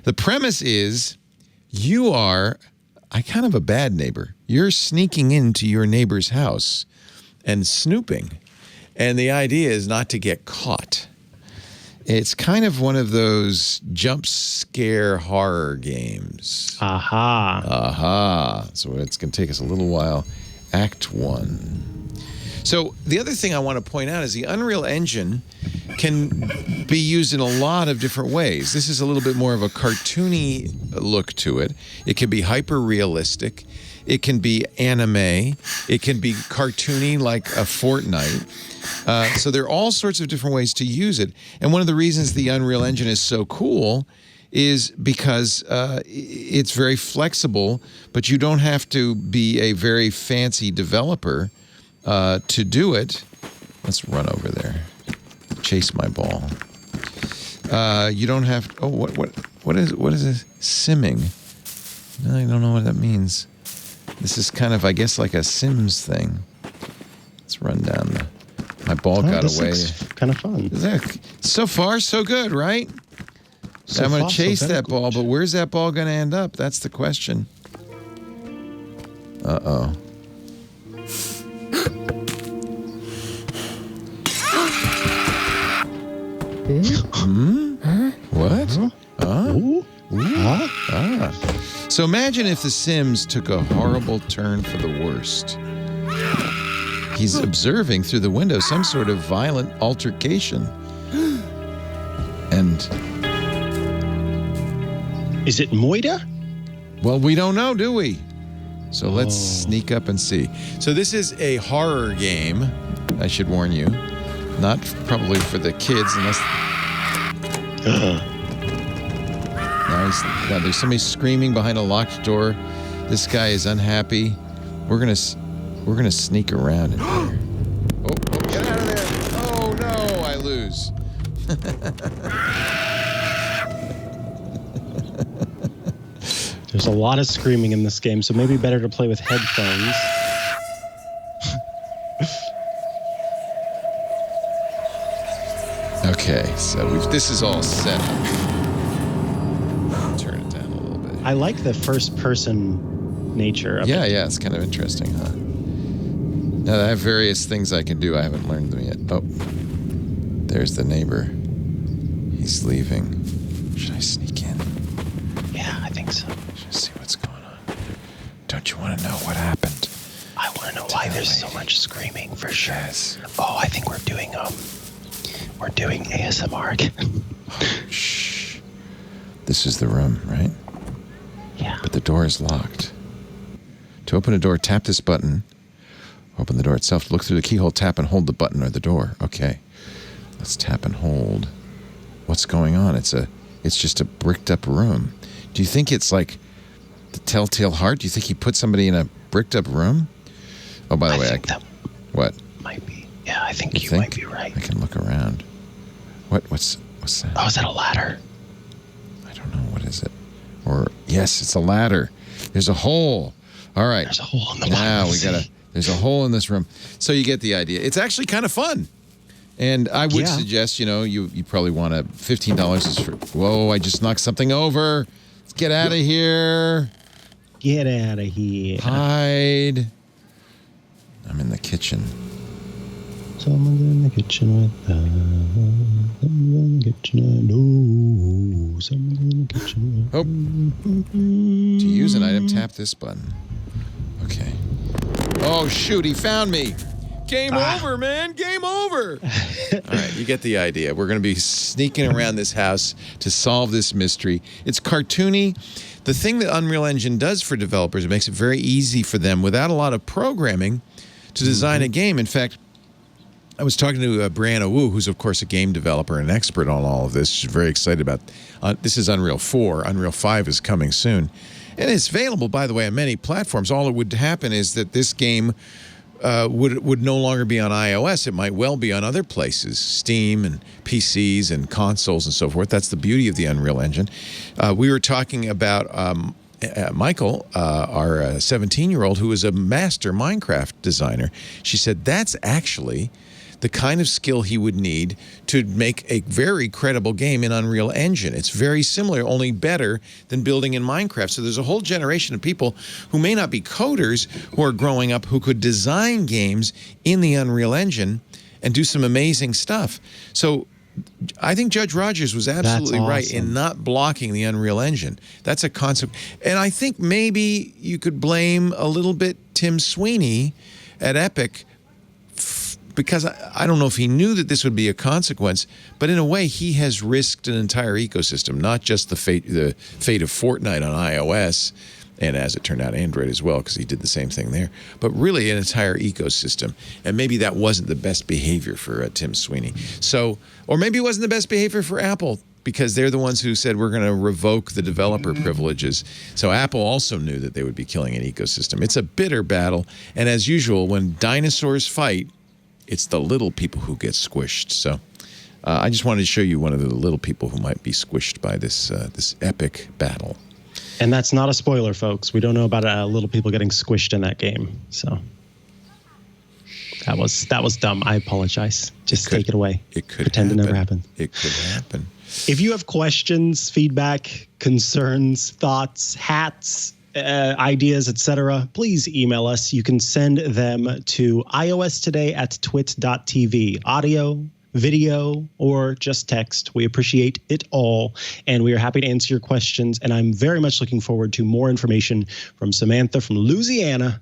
The premise is you are kind of a bad neighbor. You're sneaking into your neighbor's house and snooping. And the idea is not to get caught. It's kind of one of those jump scare horror games. Aha. So it's going to take us a little while. Act 1. So the other thing I want to point out is the Unreal Engine can be used in a lot of different ways. This is a little bit more of a cartoony look to it. It can be hyper-realistic. It can be anime. It can be cartoony like a Fortnite. So there are all sorts of different ways to use it. And one of the reasons the Unreal Engine is so cool is because it's very flexible, but you don't have to be a very fancy developer to do it. Let's run over there. Chase my ball. You don't have. Oh, what is this? Simming. I don't know what that means. This is kind of, I guess, like a Sims thing. Let's run down my ball got away. Kind of fun. So far, so good, right? I'm going to chase that ball, but where's that ball going to end up? That's the question. Uh-oh. What? So imagine if The Sims took a horrible turn for the worst. He's observing through the window some sort of violent altercation. And... Is it Moida? Well, we don't know, do we? So let's sneak up and see. So this is a horror game, I should warn you. Not probably for the kids, unless... Now there's somebody screaming behind a locked door. This guy is unhappy. We're gonna sneak around in here. Oh, get out of there! Oh no, I lose. There's a lot of screaming in this game, so maybe better to play with headphones. Okay, so this is all set up. Turn it down a little bit. I like the first-person nature of it. Yeah, it's kind of interesting, huh? Now, I have various things I can do. I haven't learned them yet. Oh, there's the neighbor. He's leaving. Should I sneak in? Yeah, I think so. Should I see what's going on? Don't you want to know what happened? I want to know why there's so much screaming, for sure. Yes. Oh, I think we're doing ASMR again. Shh. This is the room, right? Yeah. But the door is locked. To open a door, tap this button. Open the door itself. Look through the keyhole, tap and hold the button or the door. Okay. Let's tap and hold. What's going on? It's just a bricked up room. Do you think it's like the Telltale Heart? Do you think he put somebody in a bricked up room? Oh, by the way, what? Might be. Yeah, I think you might be right. I can look around. What's that? Oh, is that a ladder? I don't know. What is it? Or yes, it's a ladder. There's a hole. All right. There's a hole in the now bottom. There's a hole in this room. So you get the idea. It's actually kind of fun. And I would suggest, you probably want to, $15 is for, whoa, I just knocked something over. Let's get out of here. Get out of here. Hide. I'm in the kitchen. Someone's in the kitchen with us. Someone's in the kitchen. No. Someone's in the kitchen with us. Oh. To use an item, tap this button. Okay. Oh, shoot, he found me. Game over, man. Game over. All right, you get the idea. We're going to be sneaking around this house to solve this mystery. It's cartoony. The thing that Unreal Engine does for developers, it makes it very easy for them without a lot of programming to design a game. In fact, I was talking to Brianna Wu, who's, of course, a game developer and an expert on all of this. She's very excited about this is Unreal 4. Unreal 5 is coming soon. And it's available, by the way, on many platforms. All that would happen is that this game would no longer be on iOS. It might well be on other places, Steam and PCs and consoles and so forth. That's the beauty of the Unreal Engine. We were talking about Michael, our 17-year-old, who is a master Minecraft designer. She said that's actually the kind of skill he would need to make a very credible game in Unreal Engine. It's very similar, only better than building in Minecraft. So there's a whole generation of people who may not be coders who are growing up who could design games in the Unreal Engine and do some amazing stuff. So I think Judge Rogers was absolutely right in not blocking the Unreal Engine. That's a concept. And I think maybe you could blame a little bit Tim Sweeney at Epic, because I don't know if he knew that this would be a consequence, but in a way he has risked an entire ecosystem, not just the fate of Fortnite on iOS, and as it turned out, Android as well, because he did the same thing there, but really an entire ecosystem. And maybe that wasn't the best behavior for Tim Sweeney. So, or maybe it wasn't the best behavior for Apple, because they're the ones who said we're going to revoke the developer privileges. So Apple also knew that they would be killing an ecosystem. It's a bitter battle, and as usual, when dinosaurs fight, it's the little people who get squished. So I just wanted to show you one of the little people who might be squished by this epic battle. And that's not a spoiler, folks. We don't know about little people getting squished in that game. So that was dumb. I apologize. Just take it away. It could pretend happen. It never happened. It could happen. If you have questions, feedback, concerns, thoughts, hats, ideas, etc., please email us. You can send them to iostoday@twit.tv. Audio, video, or just text. We appreciate it all, and we are happy to answer your questions. And I'm very much looking forward to more information from Samantha from Louisiana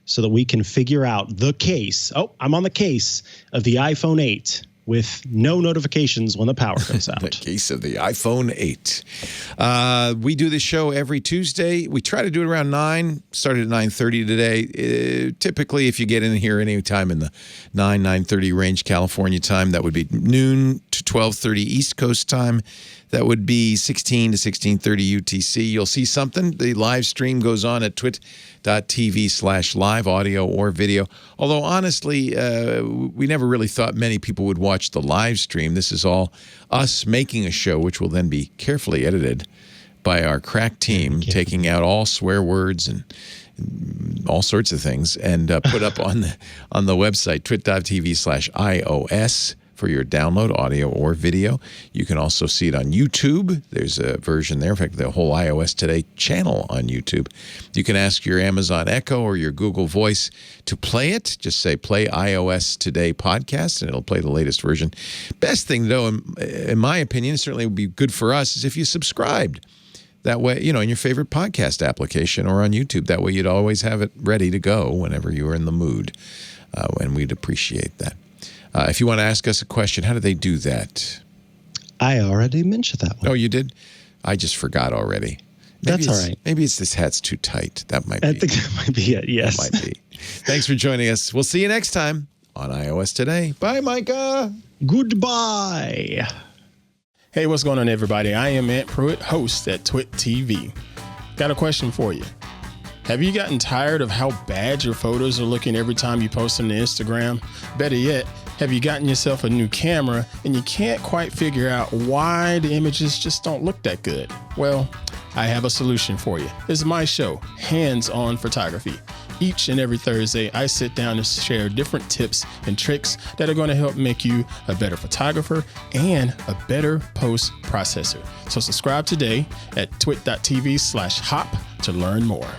so that we can figure out the case. Oh, I'm on the case of the iPhone 8. With no notifications when the power goes out. The case of the iPhone 8. We do this show every Tuesday. We try to do it around 9. Started at 9:30 today. Typically, if you get in here any time in the 9:30 range California time, that would be noon to 12:30 East Coast time. That would be 16 to 16:30 UTC. You'll see something. The live stream goes on at twit.tv/live, audio or video. Although, honestly, we never really thought many people would watch the live stream. This is all us making a show, which will then be carefully edited by our crack team, taking out all swear words and all sorts of things, and put up on the website, twit.tv/iOS. for your download, audio or video. You can also see it on YouTube. There's a version there. In fact, the whole iOS Today channel on YouTube. You can ask your Amazon Echo or your Google Voice to play it. Just say, play iOS Today podcast, and it'll play the latest version. Best thing, though, in my opinion, it certainly would be good for us, is if you subscribed. That way, in your favorite podcast application or on YouTube. That way you'd always have it ready to go whenever you were in the mood. And we'd appreciate that. If you want to ask us a question, how do they do that? I already mentioned that one. Oh, you did? I just forgot already. That's all right. Maybe it's this hat's too tight. That might be. I think that might be it, yes. That might be. Thanks for joining us. We'll see you next time on iOS Today. Bye, Mikah. Goodbye. Hey, what's going on, everybody? I am Ant Pruitt, host at TWiT TV. Got a question for you. Have you gotten tired of how bad your photos are looking every time you post them to Instagram? Better yet, have you gotten yourself a new camera and you can't quite figure out why the images just don't look that good? Well, I have a solution for you. It's my show, Hands On Photography. Each and every Thursday, I sit down and share different tips and tricks that are going to help make you a better photographer and a better post processor. So subscribe today at twit.tv/hop to learn more.